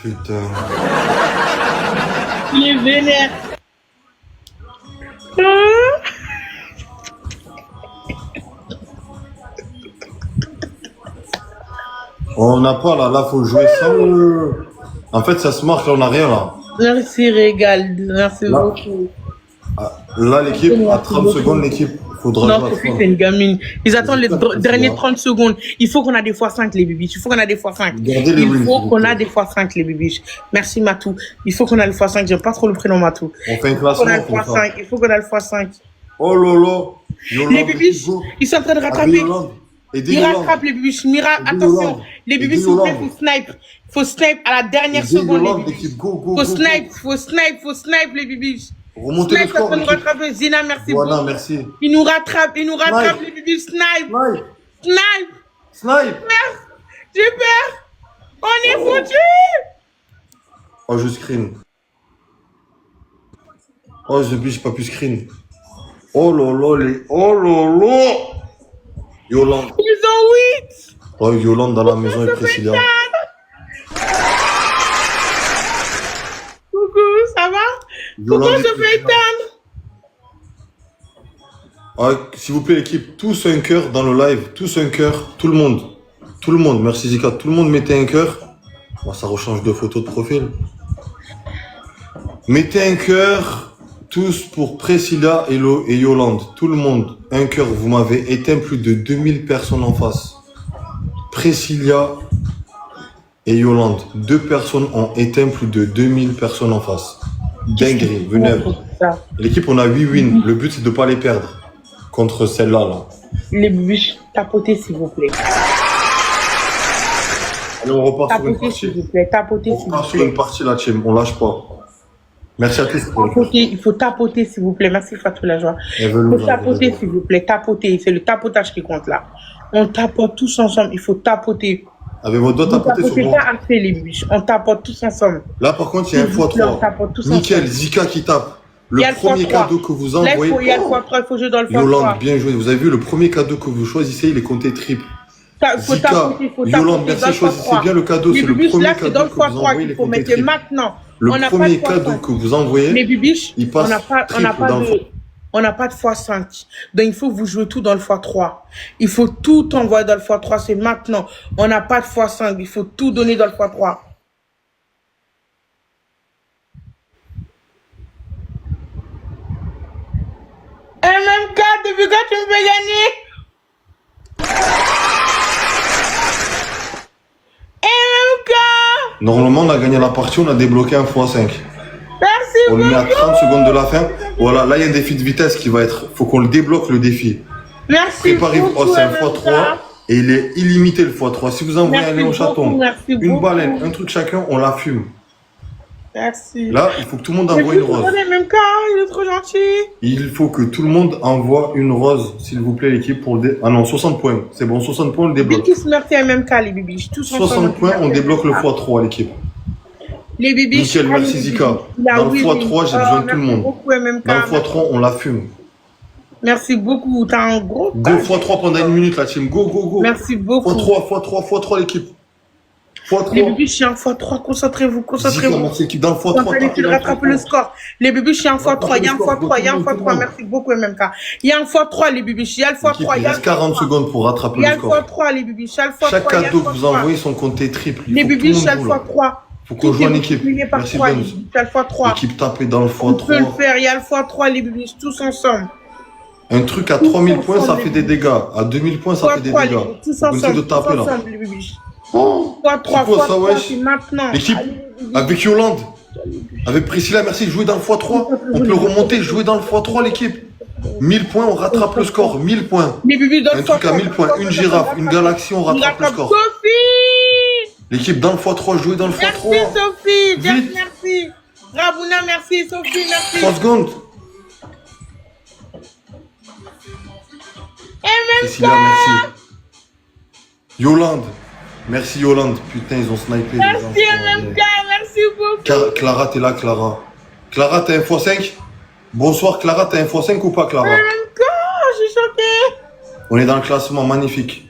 Putain. Il est vénère. On n'a pas là, faut jouer sans le... En fait, ça se marque, là, on n'a rien là. Merci, Régal. Merci Là. beaucoup. Ah, là, l'équipe, à 30 secondes, l'équipe, faudra Non, jouer à Sophie, fond. c'est une gamine. Ils attendent les J'espère que dernières c'est 30 secondes. Il faut qu'on a des x5, les bibiches. Il faut qu'on a des x5. Gardez les Il wins, faut s'il vous qu'on plaît. a des x5, les bibiches. Merci, Matou. Il faut qu'on a le x5. J'aime pas trop le prénom Matou. On fait un Il faut qu'on a le classement, comme ça. x5. Il faut qu'on a le x5. Oh lolo. Yolande, Les bibiches, go. ils sont en train de Appelez rattraper. Yolande. Aidez Ils Yolande. rattrapent les bibiches. Mira, Aidez attention. Yolande. Les Aidez bibiches, s'il vous plaît, Yolande. faut snipe. Faut snipe à la dernière Aidez seconde, les Yolande, bibiches. l'équipe, go. Faut snipe, les bibiches. Remontez le Snipe, ça score, peut nous l'équipe. rattraper. Zina, merci Voilà, beaucoup. merci. Ils nous rattrapent, Snipe. les bibiches. Snipe, Snipe. snipe. Snipe. J'ai peur. On est foutus. Oh, je screen. Oh, j'ai pas pu screen. Oh lolo, les... Oh lolo. Yolande. Ils ont 8. Oh, Yolande dans la maison et Priscilla. Coucou, ça va? Pourquoi Yolande je et fais Priscilla. éteindre? Ah, s'il vous plaît, l'équipe, tous un cœur dans le live. Tous un cœur. Tout le monde. Tout le monde. Merci Zika. Tout le monde mettez un cœur. Bon, ça rechange de photos de profil. Mettez un cœur. Tous pour Priscilla et Yolande. Tout le monde. Un cœur. Vous m'avez éteint plus de 2000 personnes en face. Priscilla et Yolande. 2 personnes ont éteint plus de 2000 personnes en face. Dinguerie. Venez. L'équipe, on a 8 wins. Le but, c'est de ne pas les perdre. Contre celle-là, là. Les bûches, tapotez s'il vous plaît. Allez, on repart sur une Tapotez s'il partie. vous plaît. Tapotez On s'il repart vous sur une plaît. partie, la team. On lâche pas. Merci à tous. Il faut tapoter s'il vous plaît. Merci Fatou la joie. Il Evelyn, faut tapoter s'il vous plaît. Tapoter. C'est le tapotage qui compte là. On tapote tous ensemble. Il faut tapoter. Avec vos doigts Vous tapotés sur tapotez moi. pas assez les bûches. On tapote tous ensemble. Là, par contre, il y a un S'il vous plaît, on x3. tapote tous Nickel, ensemble. Zika qui tape. Le Il y a le premier x3. cadeau que vous Là, envoyez. il y a le x3. Il faut jouer dans le x3. Yolande, bien joué. Vous avez vu, le premier cadeau que vous choisissez, il est compté triple. Il faut Zika, tapoter. Faut Yolande, tapoter dans merci. le Choisissez x3. bien le cadeau. Les C'est le bibiches, là, premier c'est dans cadeau le que vous x3 envoyez, qu'il il est faut compté mettre. triple. Maintenant, Le on n'a pas de premier x5. cadeau que vous envoyez, Les bibiches, il passe on n'a triple dans le on n'a pas de x5. Donc, il faut que vous jouez tout dans le x3. Il faut tout envoyer dans le x3. C'est maintenant. On n'a pas de x5. Il faut tout donner dans le x3. MMK, depuis quand tu me fais gagner? MMK! Normalement, on a gagné la partie, on a débloqué un x5. Merci On le met à beaucoup. 30 secondes de la fin. Voilà, là, il y a un défi de vitesse qui va être. Faut qu'on le débloque, le défi. Merci Préparez-vous. beaucoup, Oh, c'est un MMK. x3 et il est illimité le x3. Si vous envoyez Merci un lion chaton, beaucoup, merci une beaucoup. baleine, un truc chacun, on la fume. Merci. Là, il faut que tout le monde Mais envoie une vous rose. comprenez, MMK, il est trop gentil. Il faut que tout le monde envoie une rose, s'il vous plaît, l'équipe, pour le Ah non, 60 points. C'est bon, 60 points, on le débloque. Dites tous merci à MMK, les bibiches. Tous ensemble. 60 points, on débloque le x3, l'équipe. Les bibiches. Nickel, allez, merci les Zika. bibiches. Il a Dans le oui, x3, oui. j'ai besoin de tout le monde. Merci beaucoup, MMK. Dans le x3, on la fume. Merci beaucoup. T'as un gros. Go x3 pendant une minute, la team. Go, go, go. Merci beaucoup. x3, l'équipe. Les x3. bibiches, je suis un x3. Concentrez-vous, Zika, concentrez-vous. merci l'équipe. Dans le Quand x3, allez, tu rattrapes le score. Les bibiches, il y a un x3. Il y a un x3. Il y a un x3. Merci beaucoup, MMK. Il y a un x3, les bibiches. Il y a le x3. L'équipe, Il il y a reste le 40 x3. secondes pour rattraper Il y a le le score. x3, les bibiches. Il y a le x3. Chaque il y a le cadeau que vous x3. envoyez sont comptés triple. Il Les faut que tout le bibiches, il y a monde le joue, là. x3. Faut qu'on joue en équipe. Multiplié par Merci 3, Benz. les bibiches, il y a le x3. L'équipe tapée dans le On peut le x3. faire. Il y a le x3, les bibiches, tous ensemble. Un truc à 3000 points, ça fait des dégâts. À 2000 points, ça fait des x3, les dégâts. bibiches, tous Vous essayez ensemble. de Tous taper là. ensemble, les bibiches. Oh, x3, c'est quoi ça, x3, wesh? c'est maintenant. L'équipe, Allez, les bibiches. avec Yolande, avec Priscilla, merci, jouer dans le x3. On peut remonter, jouer dans le x3, l'équipe. 1000 points, on rattrape le score. 1000 points. Les bibiches dans le Un truc à x3, 1000 points. Une girafe, une galaxie, on Il rattrape le rattrape score. Sophie. L'équipe dans le x3, jouer dans le Merci x3. Sophie. Jeff, Vite. merci. Rabouna, merci. Sophie, merci. 3 secondes. Priscilla, merci. Yolande. Merci Yolande. Putain, ils ont snipé. les Merci enfants. MMK, merci beaucoup. Clara, t'es là, Clara. Clara, t'as un x5? Bonsoir, Clara, t'as un x5 ou pas, Clara? MMK, je suis choquée. On est dans le classement, magnifique.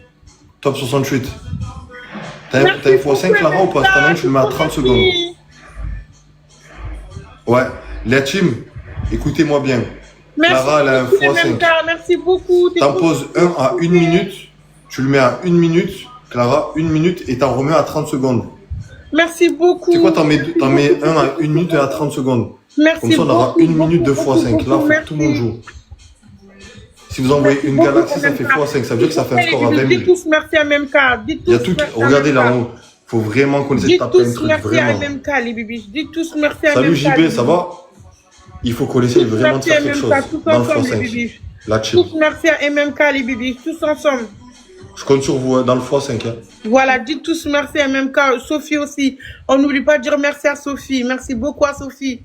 Top 68. T'as un Merci x5, Clara, ou pas? Si t'en as un, tu le mets à 30 merci. secondes. Ouais. La team, écoutez-moi bien. Merci Clara, elle a un beaucoup, x5. MMK, merci beaucoup. T'es T'en trop poses un à 1 minute. Tu le mets à 1 minute, Clara, 1 minute, et t'en remets à 30 secondes. Merci beaucoup. C'est quoi, t'en mets un à 1 minute et à 30 secondes. Merci Comme ça, on aura beaucoup, 1 minute de beaucoup, x5. Là, beaucoup, faut que merci. tout le monde joue. Si vous envoyez une Beaucoup, galaxie, ça fait MMK. x5. Ça veut dire que ça fait un score à 20 Dites 000. tous merci à MMK. Dites Il y a tous tout. merci à Regardez MMK. là-haut. Faut vraiment qu'on essaie de Dites taper un tous truc. merci à Vraiment. MMK, les bibiches. Dites tous merci à Salut MMK. JB, les ça bibiches. va? Il faut qu'on essaye Tous vraiment de merci à faire quelque chose MMK, tous dans le ensemble, les x5. bibiches. La team. Tous merci à MMK, les bibiches. Tous ensemble. Je compte sur vous hein, dans le x5. Hein. Voilà, dites tous merci à MMK. Sophie aussi. On n'oublie pas de dire merci à Sophie. Merci beaucoup à Sophie.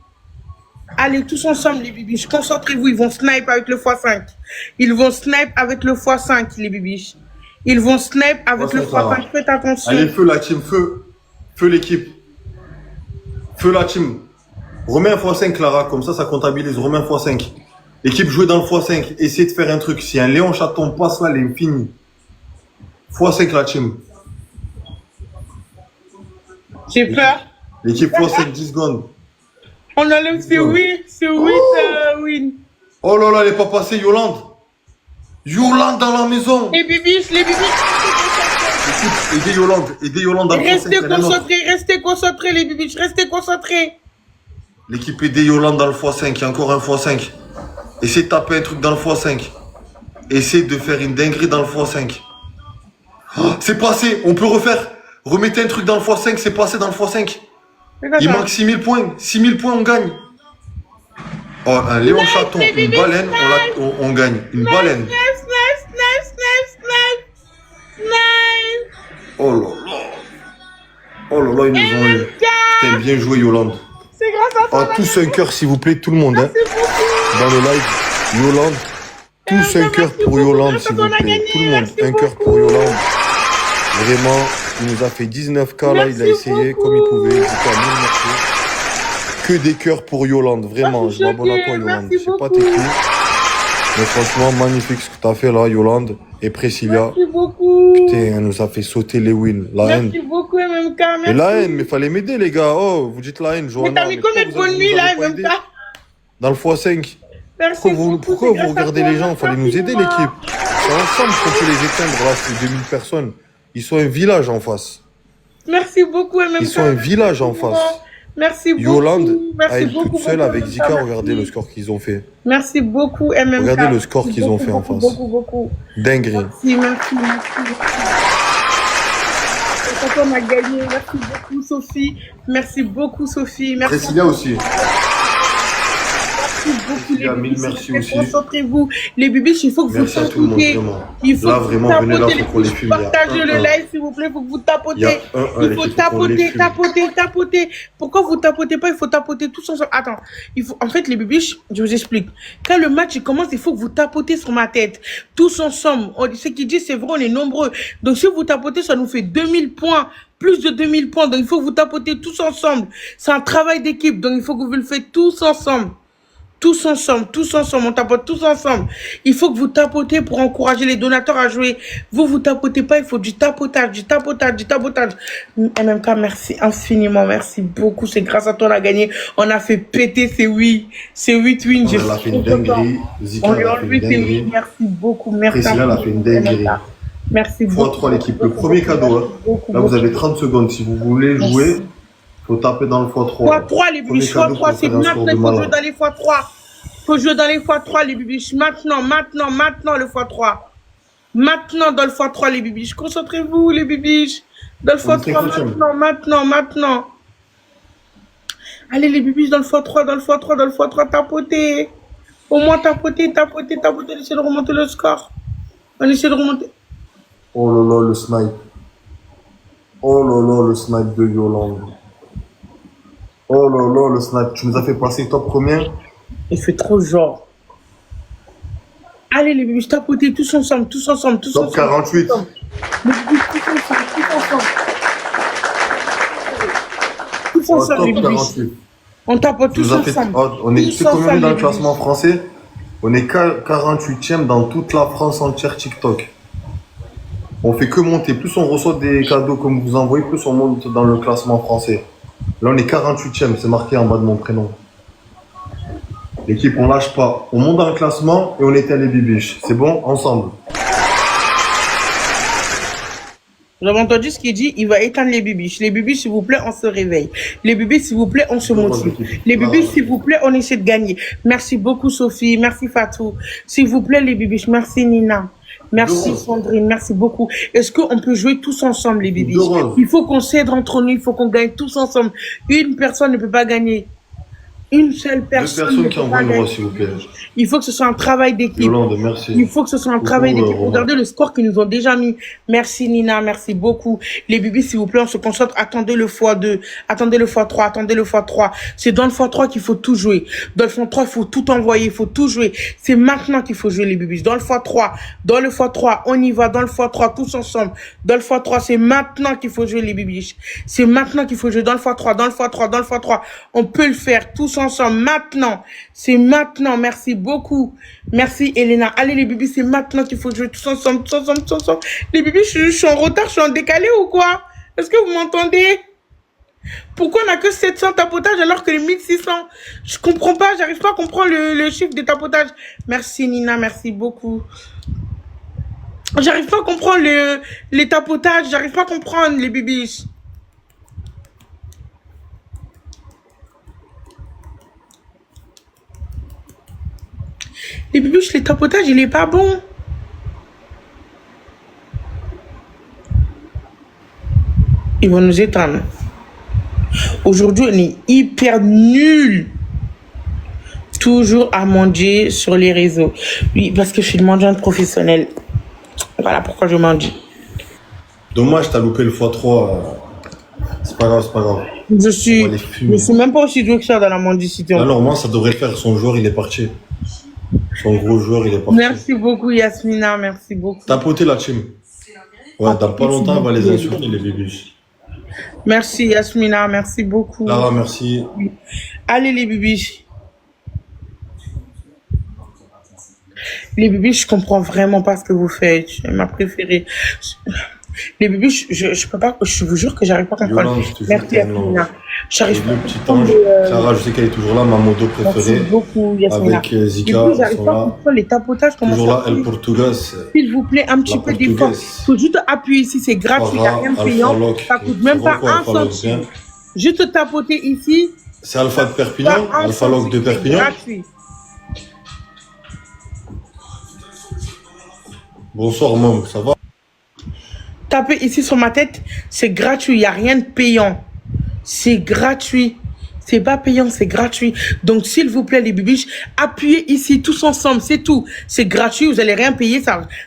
Allez, tous ensemble, les bibiches. Concentrez-vous. Ils vont snipe avec le x5. Ils vont snipe avec le x5, les bibiches. Ils vont snipe avec le x5, ça va. x5. Faites attention. Allez, feu la team, feu. Feu l'équipe. Feu la team. Remets un x5, Clara, comme ça comptabilise. Remets un x5. L'équipe, jouez dans le x5. Essayez de faire un truc. Si un Léon Chaton passe là, il est fini. x5, la team. J'ai peur. L'équipe x5, 10 secondes. On enlève c'est oui, win. Oh là là, elle est pas passée, Yolande. Yolande dans la maison. Les bibiches, Écoute, aidez Yolande dans le x5. restez concentrés, les bibiches, restez concentrés. L'équipe aidez Yolande dans le x5, il y a encore un x5. Essayez de taper un truc dans le x5. Essayez de faire une dinguerie dans le x5. Oh, c'est passé, on peut refaire. Remettez un truc dans le x5, c'est passé dans le x5. Il manque 6000 points. 6000 points, on gagne. Oh, un Léon Chaton, une baleine, on gagne. Une baleine. Oh là là. Oh là là, ils nous ont eu. Putain, bien joué, Yolande. C'est grâce à toi. Ah, tous un cœur, s'il vous plaît, tout le monde. Hein. Dans le live, Yolande. Tous un cœur pour Yolande, s'il vous plaît. Tout le monde, un cœur pour Yolande. Vraiment, il nous a fait 19K là, il a essayé comme il pouvait. Que des cœurs pour Yolande, vraiment. Je m'abonne à toi, Yolande. Je sais pas t'écrire. Mais franchement, magnifique ce que t'as fait là, Yolande et Priscilla. Merci beaucoup. Putain, elle nous a fait sauter les wins. La haine. Merci beaucoup, MMK. Merci. Mais la haine, mais fallait m'aider, les gars. Oh, vous dites la haine, Johanna. Mais t'as mis combien de bonnes nuits là, MMK? Dans le x5. Merci Pourquoi vous regardez les gens? Il fallait nous aider, l'équipe. C'est ensemble qu'on peut les éteindre là, ces 2000 personnes. Ils sont un village en face. Merci beaucoup, MMK. Ils sont un village en face. Merci beaucoup. Yolande, Merci elle beaucoup, toute seule beaucoup, avec Zika, merci. regardez le score qu'ils ont fait. Merci beaucoup, MMK. Regardez le score qu'ils ont fait en beaucoup, face. Beaucoup. Dinguerie. Merci. On a gagné. Merci beaucoup, Sophie. Merci beaucoup, Sophie. Merci. Priscilla aussi. Beaucoup, les mille bébés, merci s'il vous plaît, aussi. concentrez-vous. Les bébés, il faut que Merci à vous tout le monde, tapotez. vraiment. Il faut Là, que vous vraiment, venez là, tapotez faut qu'on les bébés. fume. Partagez Il y a le un. live, s'il vous plaît, il faut que vous Il y a tapotez. un, Il faut l'équipe, faut qu'on les tapoter. Pourquoi vous tapotez pas? Il faut tapoter tous ensemble. Attends, en fait, les bébés, je vous explique. Quand le match il commence, il faut que vous tapotez sur ma tête. Tous ensemble. Ce qu'il dit, c'est vrai, on est nombreux. Donc, si vous tapotez, ça nous fait 2000 points. Plus de 2000 points. Donc, il faut que vous tapotez tous ensemble. C'est un travail d'équipe. Donc, il faut que vous le faites tous ensemble. Tous ensemble, on tapote tous ensemble. Il faut que vous tapotez pour encourager les donateurs à jouer. Vous tapotez pas, il faut du tapotage. MMK, merci infiniment, merci beaucoup. C'est grâce à toi on a gagné. On a fait péter ces 8 wins. Elle a fait une dinguerie. Zika, On lui elle a a fait enlevé une ces dinguerie. 8. Merci beaucoup, merci. Priscilla, elle a fait une dinguerie. Merci beaucoup. x3 l'équipe. Le premier cadeau. Hein. Là, vous avez 30 secondes. Si vous voulez jouer, faut taper dans le x3. x3, les bibiches, x3, c'est maintenant, il faut jouer dans les x3. Il faut jouer dans les x3, les bibiches. Maintenant, le x3. Maintenant, dans le x3, les bibiches. Concentrez-vous, les bibiches. Dans le x3, maintenant. Allez, les bibiches, dans le x3, tapotez. Au moins, tapotez. Essayez de remonter le score. On essaie de remonter. Oh là là, le snipe. Oh là là, le snipe de Yolande. Oh là là, le snipe. Tu nous as fait passer top combien? Il fait trop genre. Allez les bébés, tapotez tous ensemble. Top 48. Tous ensemble, Top les bébés. 48. On tapote tous ensemble. On est, Tous c'est combien ensemble, dans le les classement français? On est 48e dans toute la France entière TikTok. On fait que monter. Plus on reçoit des cadeaux comme vous envoyez, plus on monte dans le classement français. Là, on est 48e, c'est marqué en bas de mon prénom. L'équipe, on lâche pas. On monte dans le classement et on éteint les bibiches. C'est bon? Ensemble. Vous avez entendu ce qu'il dit? Il va éteindre les bibiches. Les bibiches, s'il vous plaît, on se réveille. Les bibiches, s'il vous plaît, on se motive. Les bibiches, s'il vous plaît, on essaie de gagner. Merci beaucoup, Sophie. Merci, Fatou. S'il vous plaît, les bibiches. Merci, Nina. Merci, Sandrine. Merci beaucoup. Est-ce qu'on peut jouer tous ensemble, les bibiches? Il faut qu'on s'aide entre nous. Il faut qu'on gagne tous ensemble. Une personne ne peut pas gagner. Une seule personne. Deux personnes qui envoient une voix, s'il vous plaît. Il faut que ce soit un travail d'équipe. Yolande, merci. Il faut que ce soit un travail d'équipe. Regardez le score qu'ils nous ont déjà mis. Merci Nina, merci beaucoup. Les bébés, s'il vous plaît, on se concentre. Attendez le x2, attendez le x3. C'est dans le x3 qu'il faut tout jouer. Dans le x3, il faut tout envoyer, il faut tout jouer. C'est maintenant qu'il faut jouer les bébés. Dans le x3, on y va. Dans le x3, tous ensemble. Dans le x3, c'est maintenant qu'il faut jouer les bébés. C'est maintenant qu'il faut jouer dans le x3. On peut le faire tous ensemble maintenant. C'est maintenant. Merci beaucoup. Merci Elena. Allez les bébés, c'est maintenant qu'il faut jouer tous ensemble. Les bébés, je suis en retard, je suis en décalé ou quoi? Est-ce que vous m'entendez? Pourquoi on n'a que 700 tapotages alors que les 1600? Je comprends pas, j'arrive pas à comprendre le chiffre des tapotages. Merci Nina, merci beaucoup. J'arrive pas à comprendre les tapotages, j'arrive pas à comprendre les bibiches. Les bibiches, les tapotages, il est pas bon. Ils vont nous éteindre. Aujourd'hui, on est hyper nuls. Toujours à manger sur les réseaux. Oui, parce que je suis une mangeante professionnelle. Voilà pourquoi je mange. Dommage, t'as loupé le x3. C'est pas grave, c'est pas grave. Je On suis, va les je fumer. suis même pas aussi doué que ça dans la mendicité. Alors, moi, ça devrait le faire. Son joueur, il est parti. Son gros joueur, il est parti. Merci beaucoup, Yasmina. Merci beaucoup. Tapoter la team. Ouais, dans pas longtemps, on va les insulter, les bibiches. Merci, Yasmina. Merci beaucoup. Lara, merci. Allez, les bibiches. Les bibiches, je comprends vraiment pas ce que vous faites. C'est ma préférée. Les bibiches, je peux pas, je vous jure que j'arrive pas à comprendre. Yolande, je te jure Merci, qu'elle est Yasmina. J'arrive pas Le à petit comprendre. ange. Clara, je sais qu'elle est toujours là, ma modo Merci préférée. beaucoup, Yasmina. Avec Du Zika, coup, ils j'arrive sont pas à là. comprendre les tapotages, comment Toujours ça là, El fait. Portugas. S'il vous plaît, un petit La peu d'effort. portugaise. Faut juste appuyer ici, c'est gratuit, il n'y a Farah, rien de Alpha payant. Lock. Ça coûte même C'est pas quoi, un Alpha Lock, centime. bien. Juste tapoter ici, C'est Alpha de pas Perpignan, un Alpha Lock de centime, c'est Perpignan. gratuit. Bonsoir, Mom, ça va? Taper ici sur ma tête, c'est gratuit, il n'y a rien de payant. C'est gratuit. C'est pas payant, c'est gratuit. Donc, s'il vous plaît, les bibiches, appuyez ici tous ensemble, c'est tout. C'est gratuit, vous allez rien payer,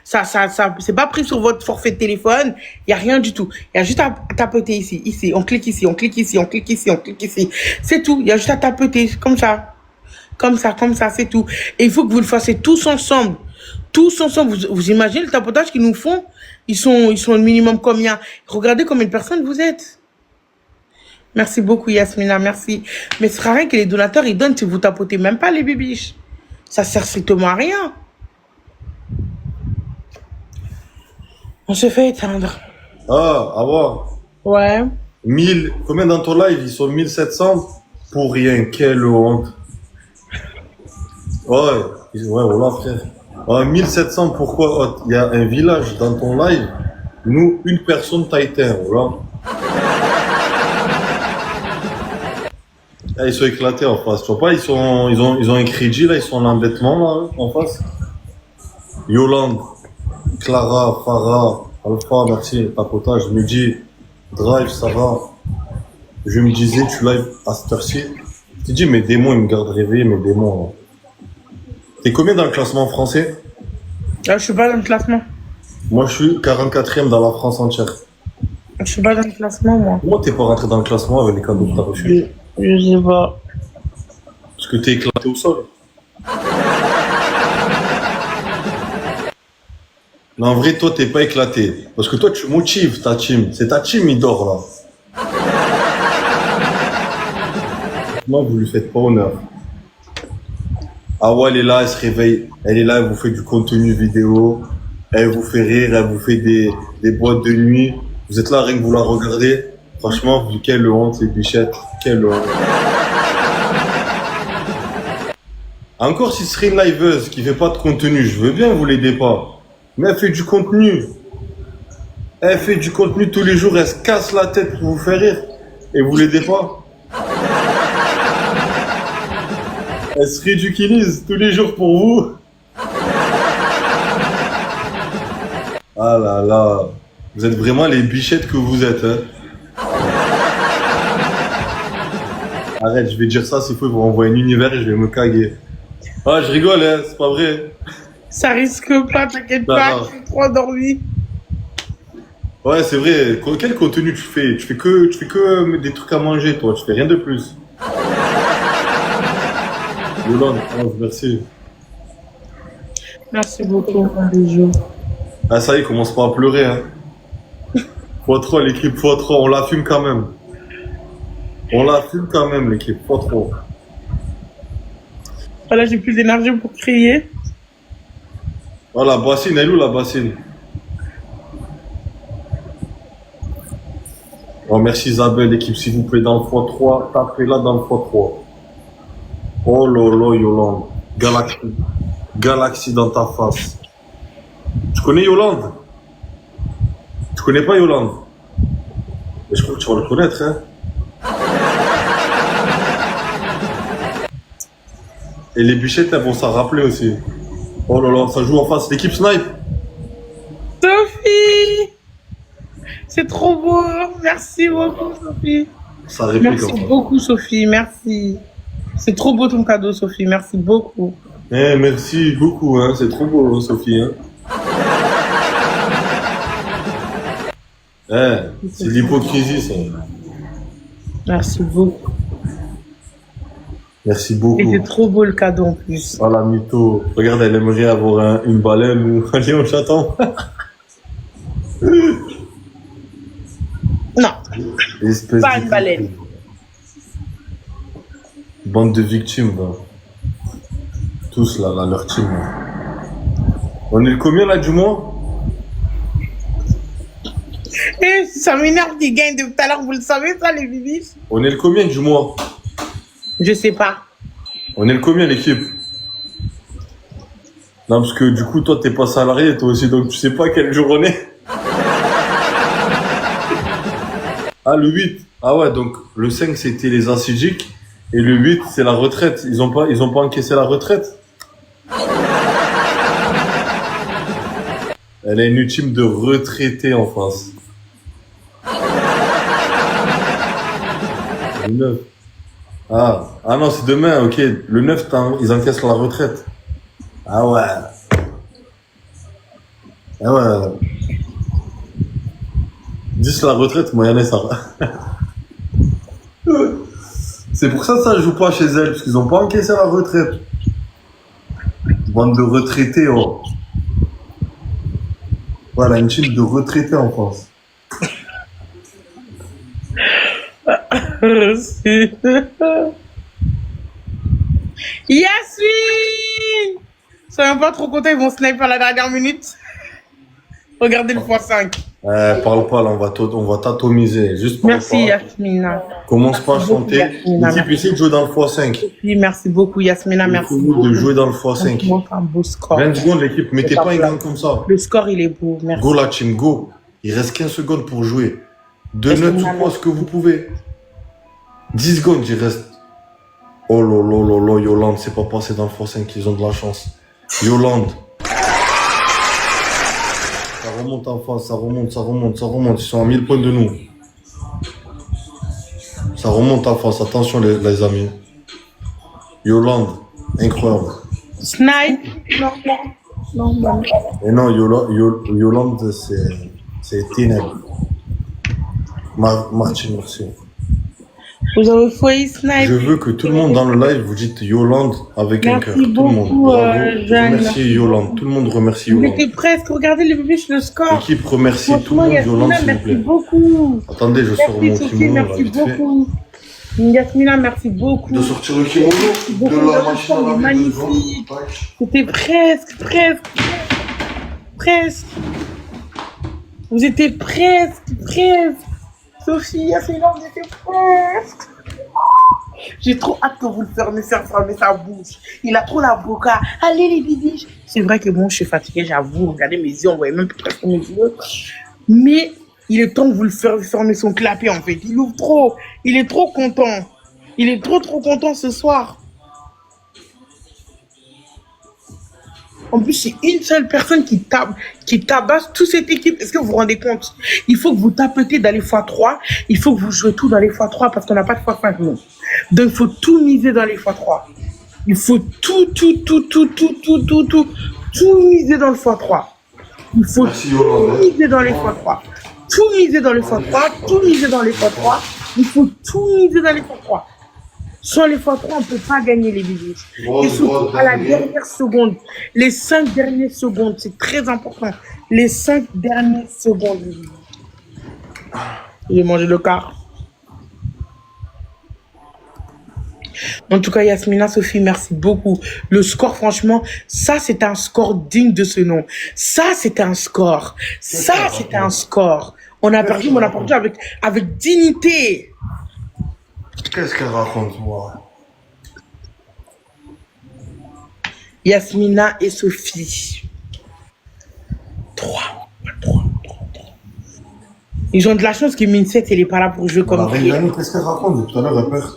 c'est pas pris sur votre forfait de téléphone, il y a rien du tout. Il y a juste à tapoter ici, on clique ici, on clique ici, on clique ici, on clique ici. C'est tout, il y a juste à tapoter, comme ça. Comme ça, c'est tout. Et il faut que vous le fassiez tous ensemble. Tous ensemble, vous imaginez le tapotage qu'ils nous font? Ils sont au minimum combien? Regardez combien de personnes vous êtes. Merci beaucoup, Yasmina, merci. Mais ce sera rien que les donateurs, ils donnent si vous tapotez même pas les bibiches. Ça sert strictement à rien. On se fait éteindre. Ah voir. Ouais. 1000, combien dans ton live? Ils sont 1700 pour rien. Quelle honte. Ouais, voilà, frère. 1700, pourquoi? Il y a un village dans ton live. Nous, une personne t'a éteint, voilà. Ah, ils sont éclatés en face. Tu vois pas, ils ont un crédit, là, ils sont en endettement, là, en face. Yolande, Clara, Farah, Alpha, merci, tapotage, Mehdi, Drive, Sarah. Je me disais, tu live à cette heure-ci. Je te dis, mes démons, ils me gardent réveillé, mes démons, là. T'es combien dans le classement français? Je suis pas dans le classement. Moi, je suis 44e dans la France entière. Je suis pas dans le classement, moi. Comment t'es pas rentré dans le classement avec les cadeaux que t'as reçus? Je sais pas. Parce que t'es éclaté au sol. Non, en vrai, toi, t'es pas éclaté. Parce que toi, tu motives ta team. C'est ta team, il dort, là. Moi, vous lui faites pas honneur. Awa, elle est là, elle se réveille. Elle est là, elle vous fait du contenu vidéo. Elle vous fait rire, elle vous fait des boîtes de nuit. Vous êtes là, rien que vous la regardez. Franchement, quelle honte, les bichettes. Quelle honte. Encore si ce serait une liveuse qui fait pas de contenu, je veux bien vous l'aider pas. Mais elle fait du contenu. Elle fait du contenu tous les jours, elle se casse la tête pour vous faire rire. Et vous l'aidez pas. Elle se ridiculise tous les jours pour vous. Ah là là. Vous êtes vraiment les bichettes que vous êtes, hein. Arrête, je vais dire ça, s'il faut, ils vont envoyer un univers et je vais me caguer. Ah, je rigole, hein, c'est pas vrai. Ça risque pas, t'inquiète pas, je suis trop endormi. Ouais, c'est vrai. Quel contenu tu fais? Tu fais que des trucs à manger, toi. Tu fais rien de plus. Yolande, merci. Merci beaucoup, un bisou. Ah, ça y est, commence pas à pleurer, hein. x3, l'équipe x3, on la fume quand même. On la fume quand même, l'équipe x3. Voilà, j'ai plus d'énergie pour crier. Oh, la bassine, elle est où la bassine? Oh, merci Isabelle, l'équipe, s'il vous plaît, dans le x3, tapez-la dans le x3. Oh là là, Yolande. Galaxie. Galaxie dans ta face. Tu connais Yolande? Tu connais pas Yolande? Mais je crois que tu vas le connaître, hein. Et les bûchettes, elles vont s'en rappeler aussi. Oh là là, ça joue en face. L'équipe Snipe. Sophie! C'est trop beau. Merci beaucoup, Sophie. Ça réplique Merci en fait. beaucoup, Sophie. Merci. C'est trop beau ton cadeau, Sophie. Merci beaucoup. Eh, merci beaucoup, hein. C'est trop beau, Sophie, hein. Eh, c'est l'hypocrisie, ça. Merci beaucoup. Merci Et beaucoup. c'est trop beau le cadeau en plus. Oh la mytho. Regarde, elle aimerait avoir une baleine ou un lion chaton. Non, Espèce pas de- une baleine. Bande de victimes, là. Tous, là, leur team, là. On est le combien, là, du mois? Eh, ça m'énerve qu'ils gagnent depuis tout à l'heure. Vous le savez, ça, les bibis? On est le combien du mois? Je sais pas. On est le combien, l'équipe? Non, parce que du coup, toi, t'es pas salarié, toi aussi, donc tu sais pas quel jour on est. Ah, le 8. Ah ouais, donc le 5, c'était les acidiques. Et le 8, c'est la retraite. Ils ont pas encaissé la retraite. Elle a une ultime de retraité en face. Le 9. Ah non, c'est demain, ok. Le 9, ils encaissent la retraite. Ah ouais. Ah ouais. 10 la retraite, moi, y'en a ça. C'est pour ça je joue pas chez elle, parce qu'ils ont pas encaissé la retraite. Bande de retraités, oh. Voilà, une team de retraités en France. Yasmine! Soyons pas trop contents, ils vont sniper à la dernière minute. Regardez le x5. Parle pas là, on va t'atomiser. Juste parle Merci, pas. Yasmina. Commence pas à chanter. Yasmina, L'équipe ici de jouer dans le x5. Oui, merci beaucoup, Yasmina. Merci Il faut beaucoup. de jouer dans le x5. Franchement, c'est un beau score. 20 secondes l'équipe, mettez pas un gang comme ça. Le score, il est beau. Merci. Go la team, go. Il reste 15 secondes pour jouer. Deux Est-ce notes qu'on ou a quoi, ce que vous pouvez. 10 secondes, il reste. Oh là là là là, Yolande, c'est pas passé dans le x5, ils ont de la chance. Yolande. Ça remonte en face, ça remonte. Ils sont à 1000 points de nous. Ça remonte en face, attention les amis. Yolande, incroyable. Snipe. Non. Et non, Yolande, c'est ténèbres. Martine, merci. Vous avez foyer snipe. Je veux que tout le monde dans le live vous dites Yolande avec un Merci cœur. Tout le beaucoup, monde. Bravo. Jeanne. Remerciez Yolande. Tout le monde remercie Vous Yolande. étiez presque. Regardez le bébé sur le score. L'équipe remercie tout le Franchement, monde Yolande, Yasmina, s'il vous merci plaît. beaucoup. Attendez, je sors Merci mon Sophie, kimono là, merci vite fait. beaucoup. Yasmina, merci beaucoup. De sortir le kimono Beaucoup de la de machine à temps, laver. magnifique. C'était presque. Vous étiez presque. Sophie, Yasmina, vous étiez presque. J'ai trop hâte que vous le fermez sa bouche. Il a trop la boca. Allez les bibiches. C'est vrai que bon, je suis fatiguée, j'avoue. Regardez mes yeux, on voyait même plus presque mes yeux. Mais il est temps que vous le fermez son clapet en fait. Il ouvre trop. Il est trop content. Il est trop content ce soir. En plus, c'est une seule personne qui tabasse toute cette équipe. Est-ce que vous vous rendez compte? Il faut que vous tapetez dans les x3. Il faut que vous jouez tout dans les x3 parce qu'on n'a pas de x5 nous. Donc, il faut tout miser dans les x3. Il faut tout miser dans le x3. Il faut Merci, tout Yolande. miser dans les x3. Tout miser dans les x3. Tout miser dans les x3. Il faut tout miser dans les x3. Sans les x3, on ne peut pas gagner les billets. Et surtout à la dernière seconde, les 5 dernières secondes, c'est très important. Les 5 dernières secondes. J'ai mangé le quart. En tout cas, Yasmina, Sophie, merci beaucoup. Le score, franchement, ça, c'est un score digne de ce nom. Ça, c'est un score. Ça, c'est un score. On a perdu, mais on a perdu avec dignité. Qu'est-ce qu'elle raconte, moi? Yasmina et Sophie. Ils ont de la chance que Minset, elle est pas là pour jouer La comme qui. Rengani, qu'est-ce qu'elle raconte depuis tout à l'heure, elle perd.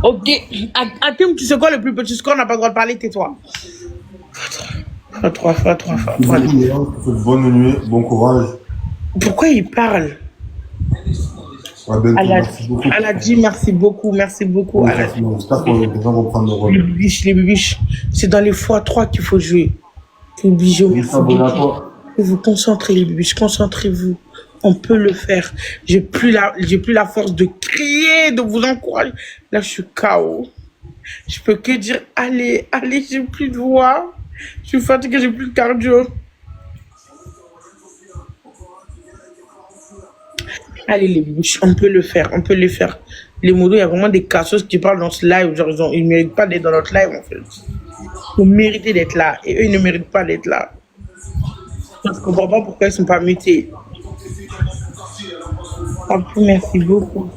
Ok. Attends, tu sais quoi le plus petit score? On n'a pas le droit de parler, tais-toi. Fois 3. Bonne nuit, bon courage. Pourquoi il parle? À bientôt, merci beaucoup. Elle a dit merci beaucoup. J'espère que les gens vont prendre le rôle. Les bibiches, c'est dans les x3 qu'il faut jouer. Les bijoux, merci beaucoup. Vous concentrez les bibiches, concentrez-vous. On peut le faire. J'ai plus la force de crier, de vous encourager. Là, je suis KO. Je peux que dire allez, j'ai plus de voix. Je suis fatiguée, j'ai plus de cardio. Allez les bibiches, on peut le faire. Les modos, il y a vraiment des cassos qui parlent dans ce live. Genre, ils ne méritent pas d'être dans notre live, en fait. Vous méritez d'être là. Et eux, ils ne méritent pas d'être là. Je ne comprends pas pourquoi ils ne sont pas mutés. Merci beaucoup.